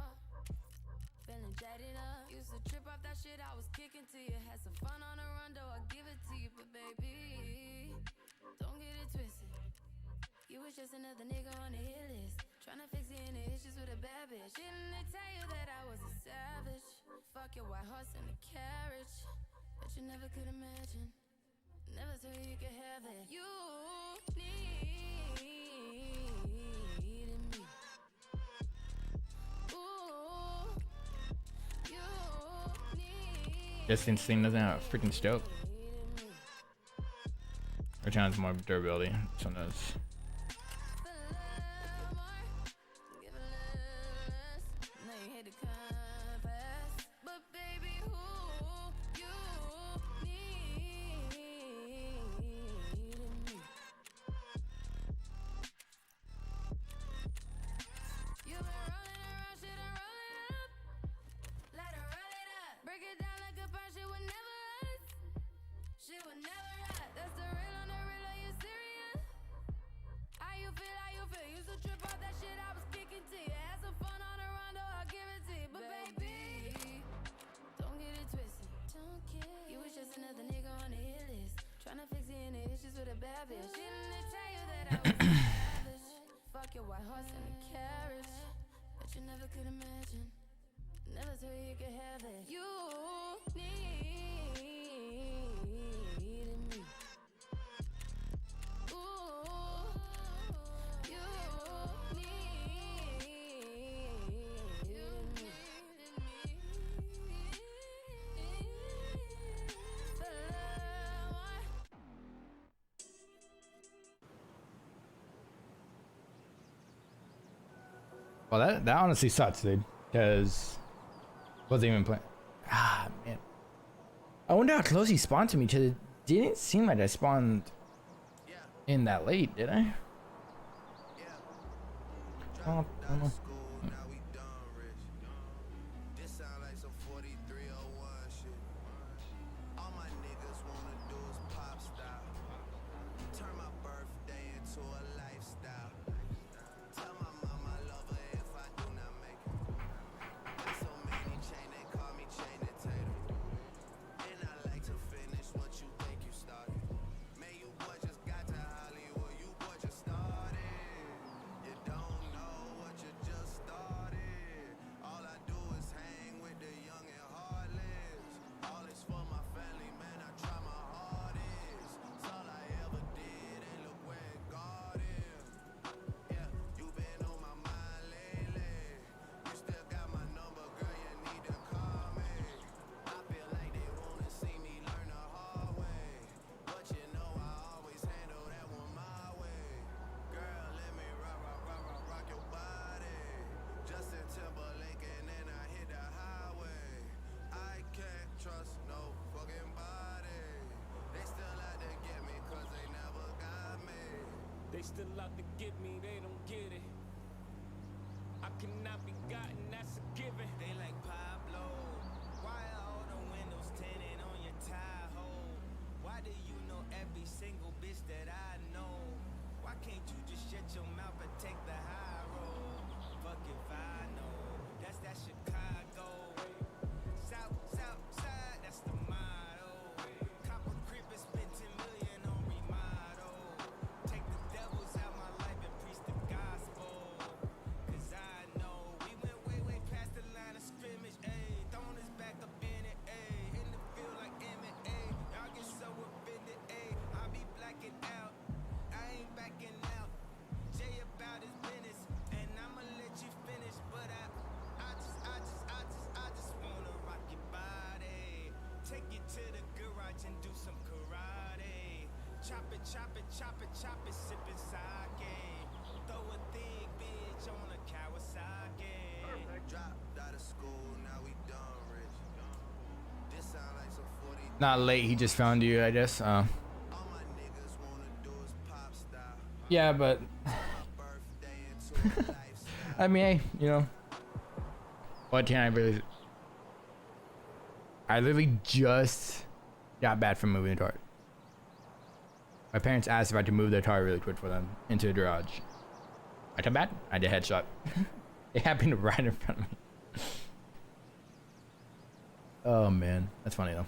Feeling jaded up. Used to trip off that shit I was kicking to you. Had some fun on the run, though I give it to you. But baby, don't get it twisted. You was just another nigga on the hit list. Tryna fix any issues with a bad bitch. Didn't they tell you that I was a savage? Fuck your white horse and a carriage. But you never could imagine. Never thought you could have it. You needed me. Ooh, you need. This insane doesn't have a freaking scope. Which has more durability. So knows. Fuck your white horse and a carriage. But you never could imagine. Never thought you could have it. You need Well, that honestly sucks, dude. Because wasn't even playing. Ah, man. I wonder how close he spawned to me. Cause it didn't seem like I spawned in that late, did I? Oh, I don't know. They still out to get me, they don't get it. I cannot be gotten, that's a given. They like Pablo. Why are all the windows tinted on your Tahoe? Why do you know every single bitch that I know? Why can't you just shut your mouth and take the high road? Fuck if I know. That's that Chicago. South, south side, that's the motto. Cop a crib and spend 10 million on remodel. Take the devils out my life and preach the gospel. Cause I know we went way, way past the line of scrimmage, ayy. Throwing us back up in it, ayy. In the field like MMA. Y'all get so offended, ayy. I be blacking out. I ain't backing out. Jay about his business, and I'ma let you finish. But I just wanna rock your body. Take you to the garage and do some karate. Chop it, chop it, chop it, chop it, sipping sake. Throw a thick bitch on a Kawasaki. Dropped out of school, now we done rich. This sound like some 40. Not late. He just found you, I guess. All my niggas wanna do is pop style. Yeah, but Birthday into a lifestyle. I mean, hey, you know, what can I really? I literally just got back from moving the car. My parents asked if I could move their car really quick for them into the garage. I come back, I did a headshot. It happened right in front of me. Oh man, that's funny though.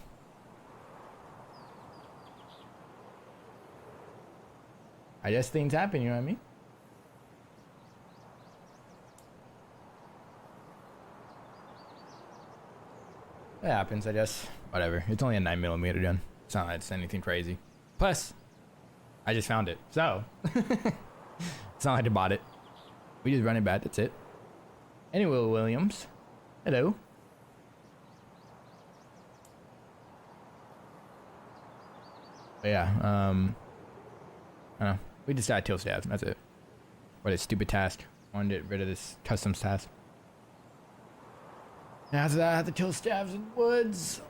I guess things happen, you know what I mean? It happens, I guess. Whatever. It's only a 9mm gun. It's not like it's anything crazy. Plus, I just found it, so it's not like I bought it. We just run it back. That's it. Anyway, Williams. Hello. But yeah. I don't know. We just got kill stabs. That's it. What a stupid task. I wanted to get rid of this customs task. And after that, I had to kill stabs in woods.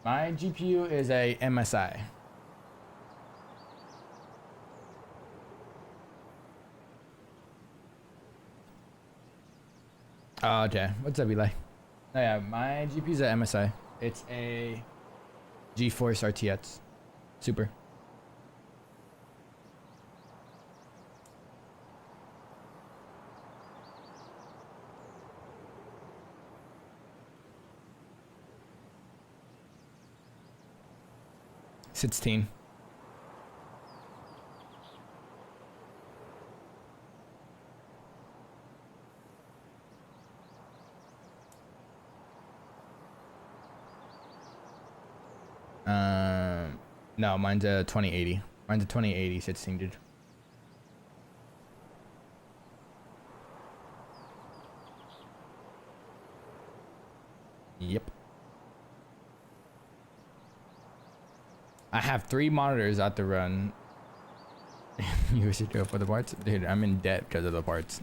My GPU is a MSI. Oh, okay. What's up, Eli? Oh, yeah, my GPU is a MSI. It's a GeForce RTX Super. $16. No, mine's a 2080. Mine's a 2080 16, dude. Yep. I have 3 monitors out to run You wish to go for the parts? Dude, I'm in debt because of the parts.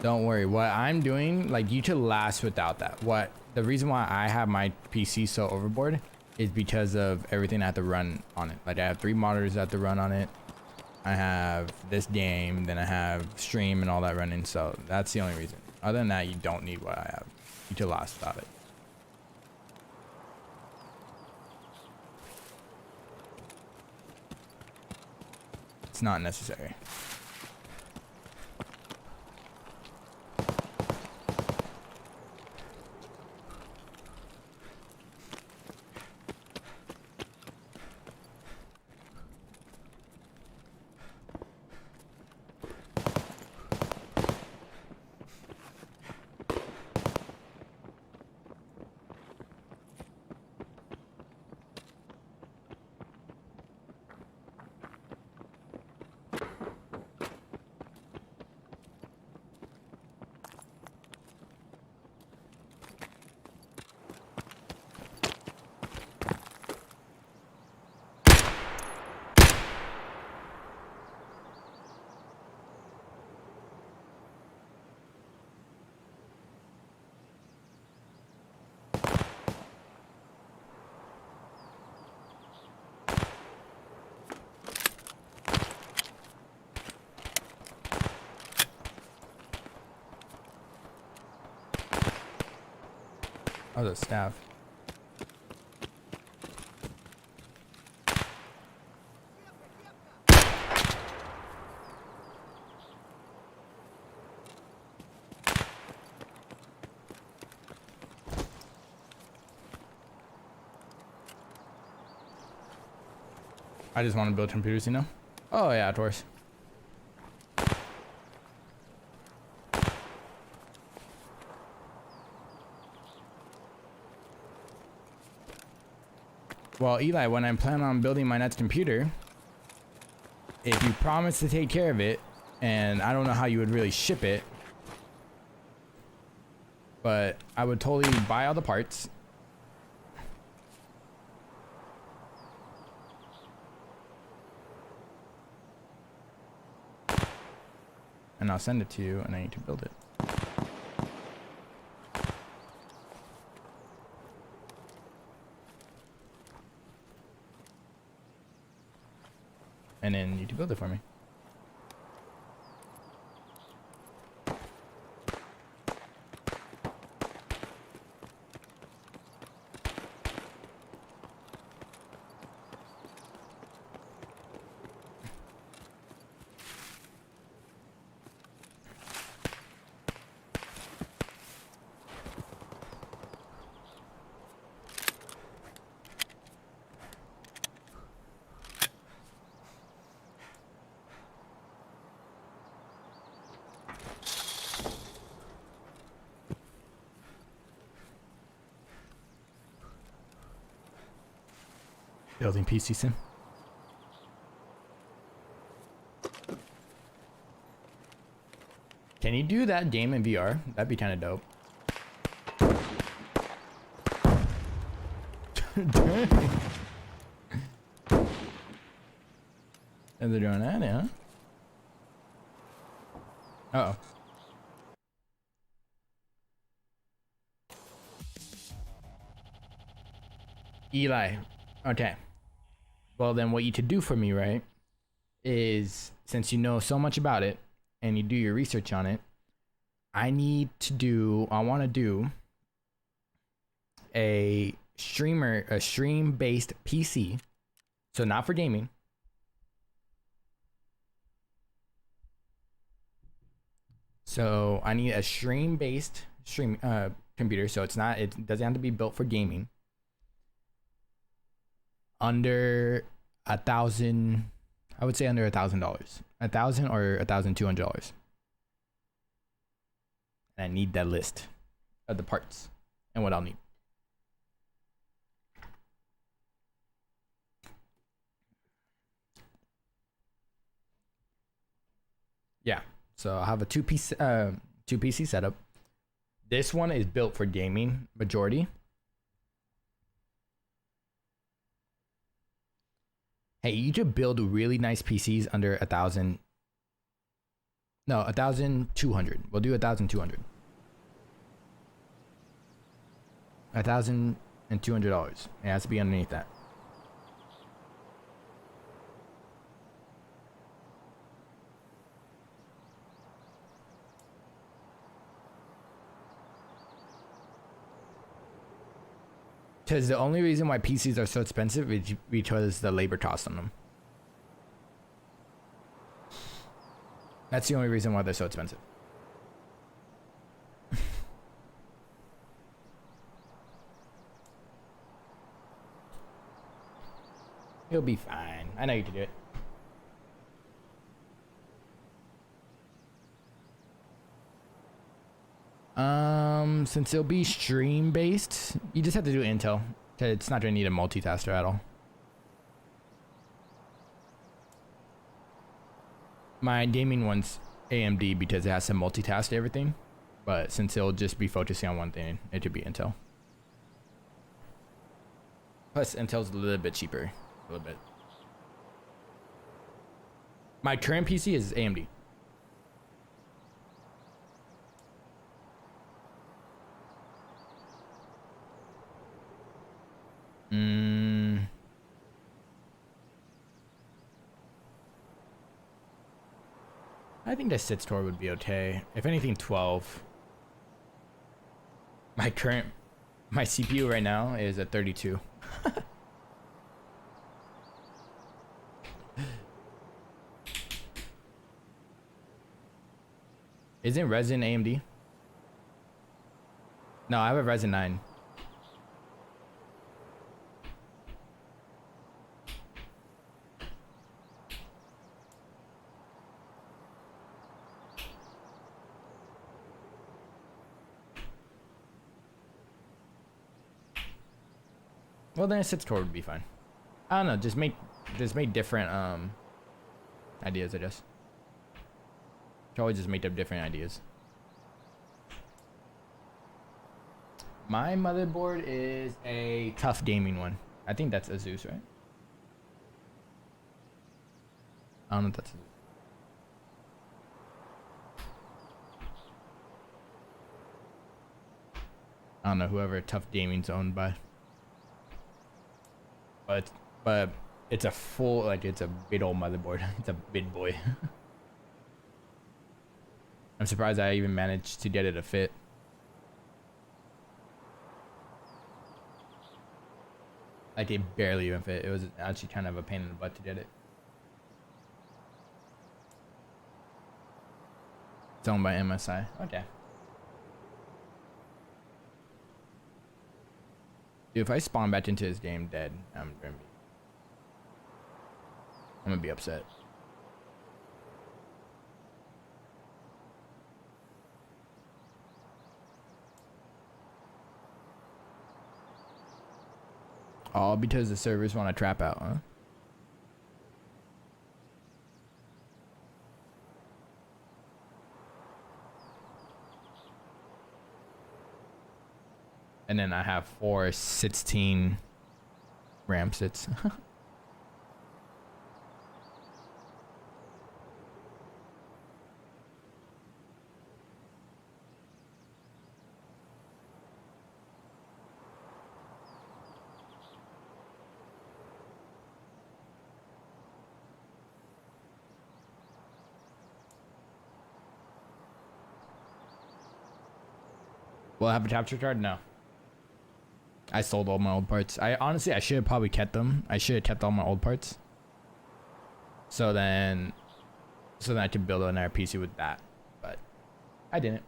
Don't worry, what I'm doing, like, you could last without that. The reason why I have my PC so overboard is because of everything I have to run on it. Like, I have 3 monitors I have to run on it. I have this game, then I have stream and all that running, so that's the only reason. Other than that, you don't need what I have. You could last without it. It's not necessary. Oh, the staff. I just want to build computers, you know? Oh yeah, of course. Well, Eli, when I'm planning on building my next computer, if you promise to take care of it, and I don't know how you would really ship it, but I would totally buy all the parts. And I'll send it to you, and I need to build it. And then you need to build it for me. Building PC sim. Can you do that game in VR? That'd be kind of dope. And they're doing that, yeah. Uh oh. Eli. Okay. Well, then what you could do for me, right, is since you know so much about it and you do your research on it, I want to do a stream-based PC. So not for gaming. So I need a stream-based computer. So it doesn't have to be built for gaming. Under $1,000, I would say under $1,000, $1,000 or $1,200. And I need that list of the parts and what I'll need. Yeah, so I'll have a two PC setup. This one is built for gaming majority. Hey, you could build really nice PCs under 1,000. No, 1,200. We'll do 1,200. $1,200. It has to be underneath that. Because the only reason why PCs are so expensive is because the labor cost on them. That's the only reason why they're so expensive. You'll be fine. I know you can do it. Since it'll be stream based, you just have to do Intel. It's not gonna need a multitasker at all. My gaming one's AMD because it has to multitask everything, but since it'll just be focusing on one thing, it should be Intel. Plus, Intel's a little bit cheaper, a little bit. My current PC is AMD. I think the 6 core would be okay. If anything, 12. My CPU right now is at 32. Isn't Ryzen AMD? No, I have a Ryzen 9. Well, then a 6 core would be fine. I don't know, just make different ideas, I guess. You can always just make up different ideas. My motherboard is a tough gaming one. I think that's Asus, right? I don't know if that's Asus. I don't know, whoever Tough Gaming's owned by. But it's a full, like, it's a big old motherboard. It's a big boy. I'm surprised I even managed to get it to fit. Like, it barely even fit. It was actually kind of a pain in the butt to get it. It's owned by MSI. Okay. Dude, if I spawn back into this game dead, I'm gonna be upset. All because the servers want to trap out, huh? And then I have 4 16 RAM sits. Will I have a capture card? No. I sold all my old parts. I should have probably kept them. I should have kept all my old parts. So then I could build another PC with that. But I didn't.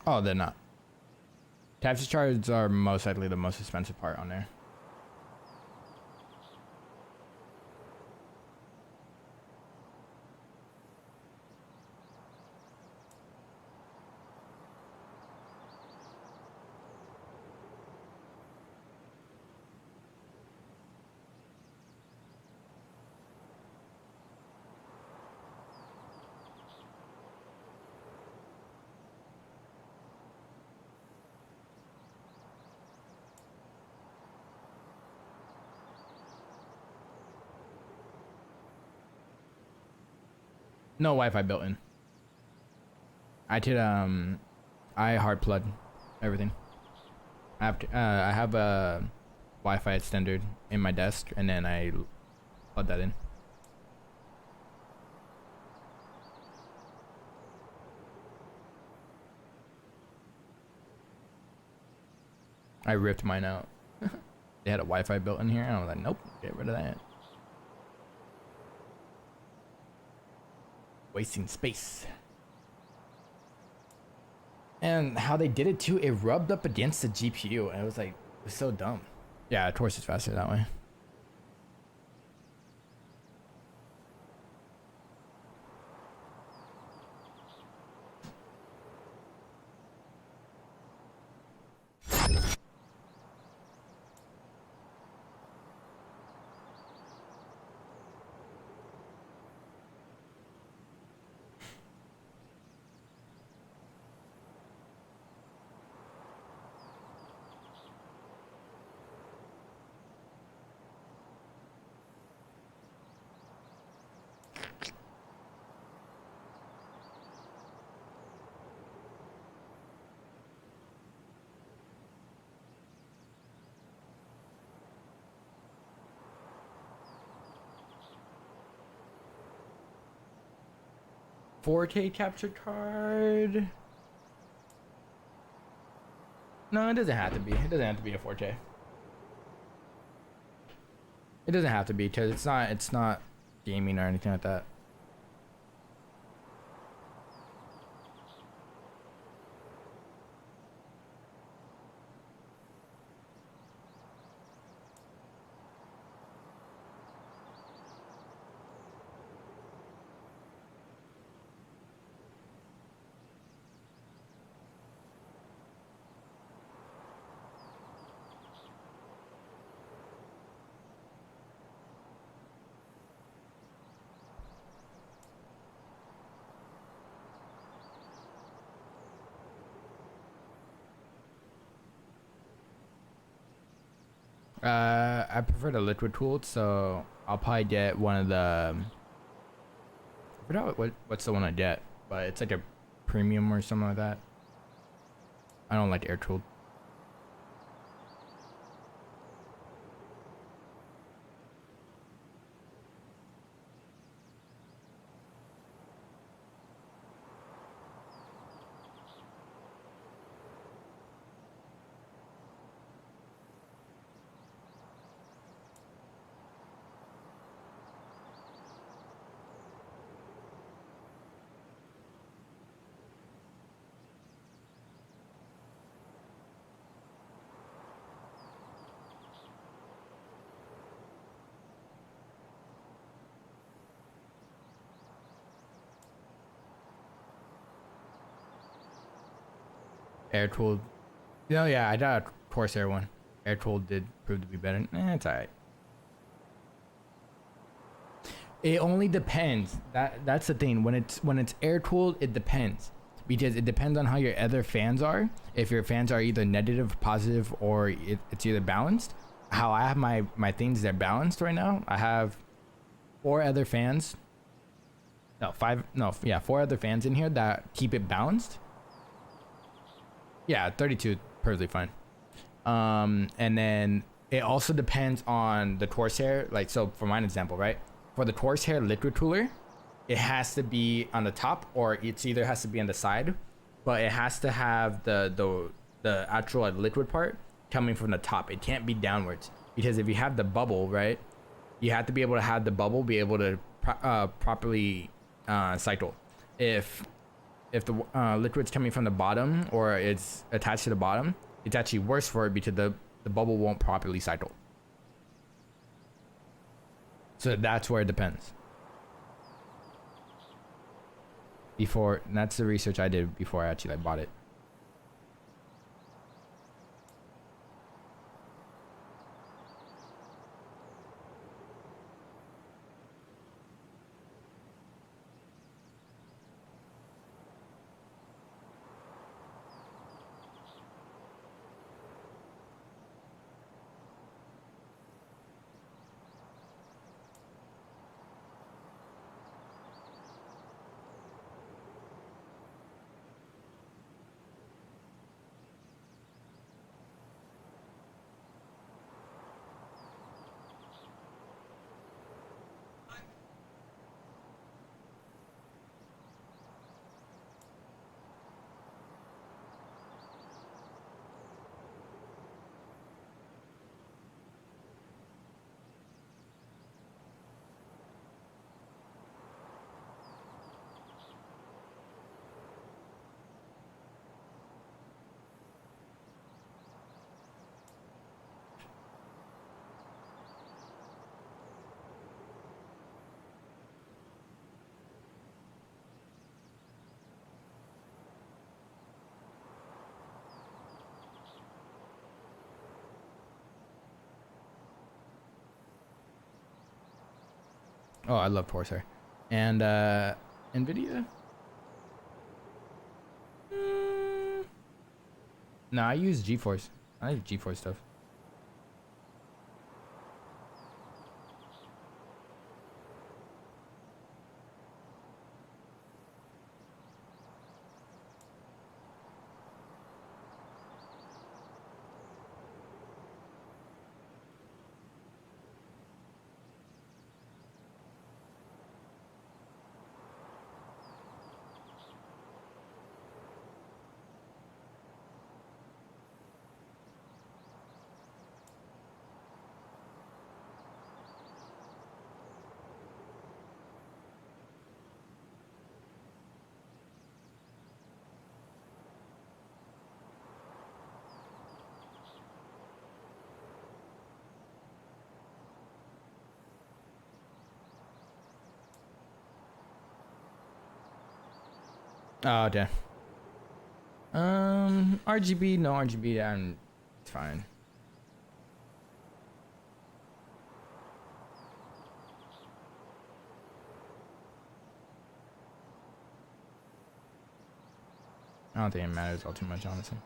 Oh, they're not. Capture cards are most likely the most expensive part on there. No Wi-Fi built in. I did I hard plug everything. I have a Wi-Fi extender in my desk, and then I plug that in. I ripped mine out. They had a Wi-Fi built in here, and I was like, nope, get rid of that. Wasting space. And how they did it too, it rubbed up against the GPU, and it was like, it was so dumb. Yeah, twice as faster that way. $4K capture card. No, it doesn't have to be. It doesn't have to be a 4K. It doesn't have to be, because it's not gaming or anything like that. I prefer the liquid tooled, so I'll probably get one of the. I forgot what's the one I get, but it's like a premium or something like that. I don't like air tooled. Air tooled. No, yeah, I got a Corsair one. Air tooled did prove to be better. It's alright. It only depends. That's the thing. When it's air tooled, it depends, because it depends on how your other fans are. If your fans are either negative, positive, or it's either balanced. How I have my things, they're balanced right now. I have 4 other fans. No, 5. No, yeah, 4 other fans in here that keep it balanced. Yeah, 32 perfectly fine. And then it also depends on the Corsair. Like, so for my example, right? For the Corsair liquid cooler, it has to be on the top, or it's either has to be on the side, but it has to have the actual liquid part coming from the top. It can't be downwards, because if you have the bubble, right, you have to be able to have the bubble be able to properly cycle. If the liquid's coming from the bottom, or it's attached to the bottom, it's actually worse for it, because the bubble won't properly cycle. So that's where it depends. That's the research I did before I actually bought it. Oh, I love Corsair. And Nvidia. No, I use GeForce. I like GeForce stuff. Oh, damn. RGB, no RGB, it's fine. I don't think it matters all too much, honestly.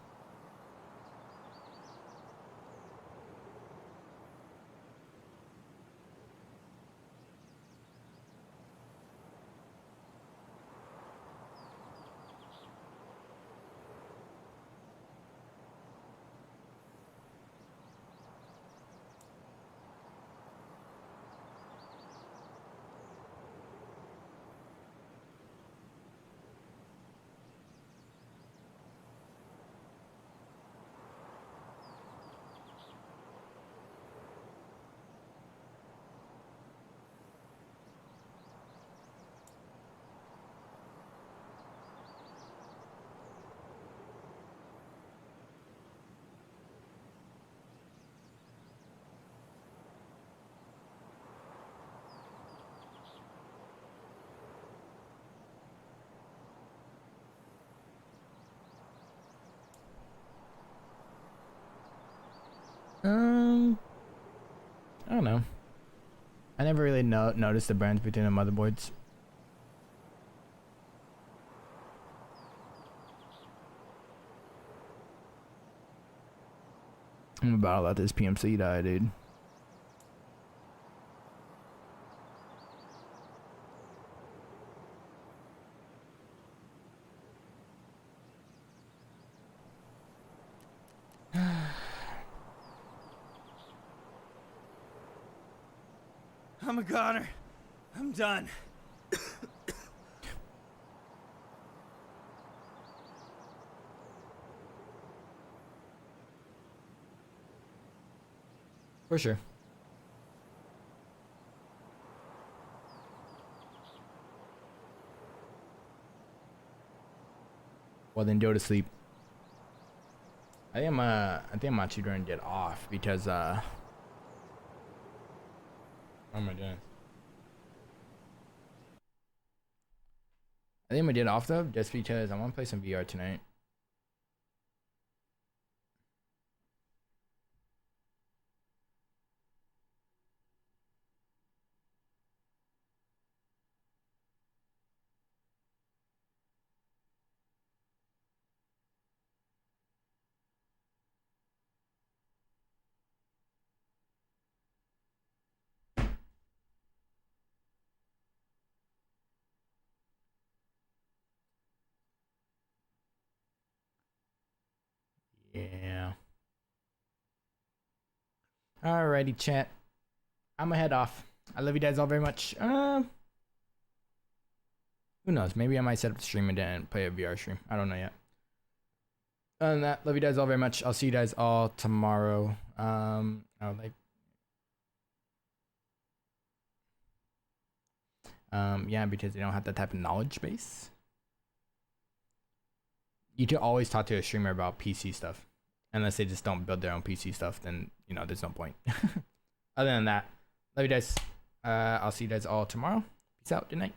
I don't know. I never really noticed the brands between the motherboards. I'm about to let this PMC die, dude. I'm a goner. I'm done. For sure. Well, then go to sleep. I think I'm actually going to get off because what am I doing? I think I'm gonna get off though, just because I want to play some VR tonight. Yeah. Alrighty, chat. I'm gonna head off. I love you guys all very much. Who knows? Maybe I might set up the stream and then play a VR stream. I don't know yet. Other than that, love you guys all very much. I'll see you guys all tomorrow. I would like. Yeah, because they don't have that type of knowledge base. You can always talk to a streamer about PC stuff. Unless they just don't build their own PC stuff, then, you know, there's no point. Other than that, love you guys. I'll see you guys all tomorrow. Peace out. Good night.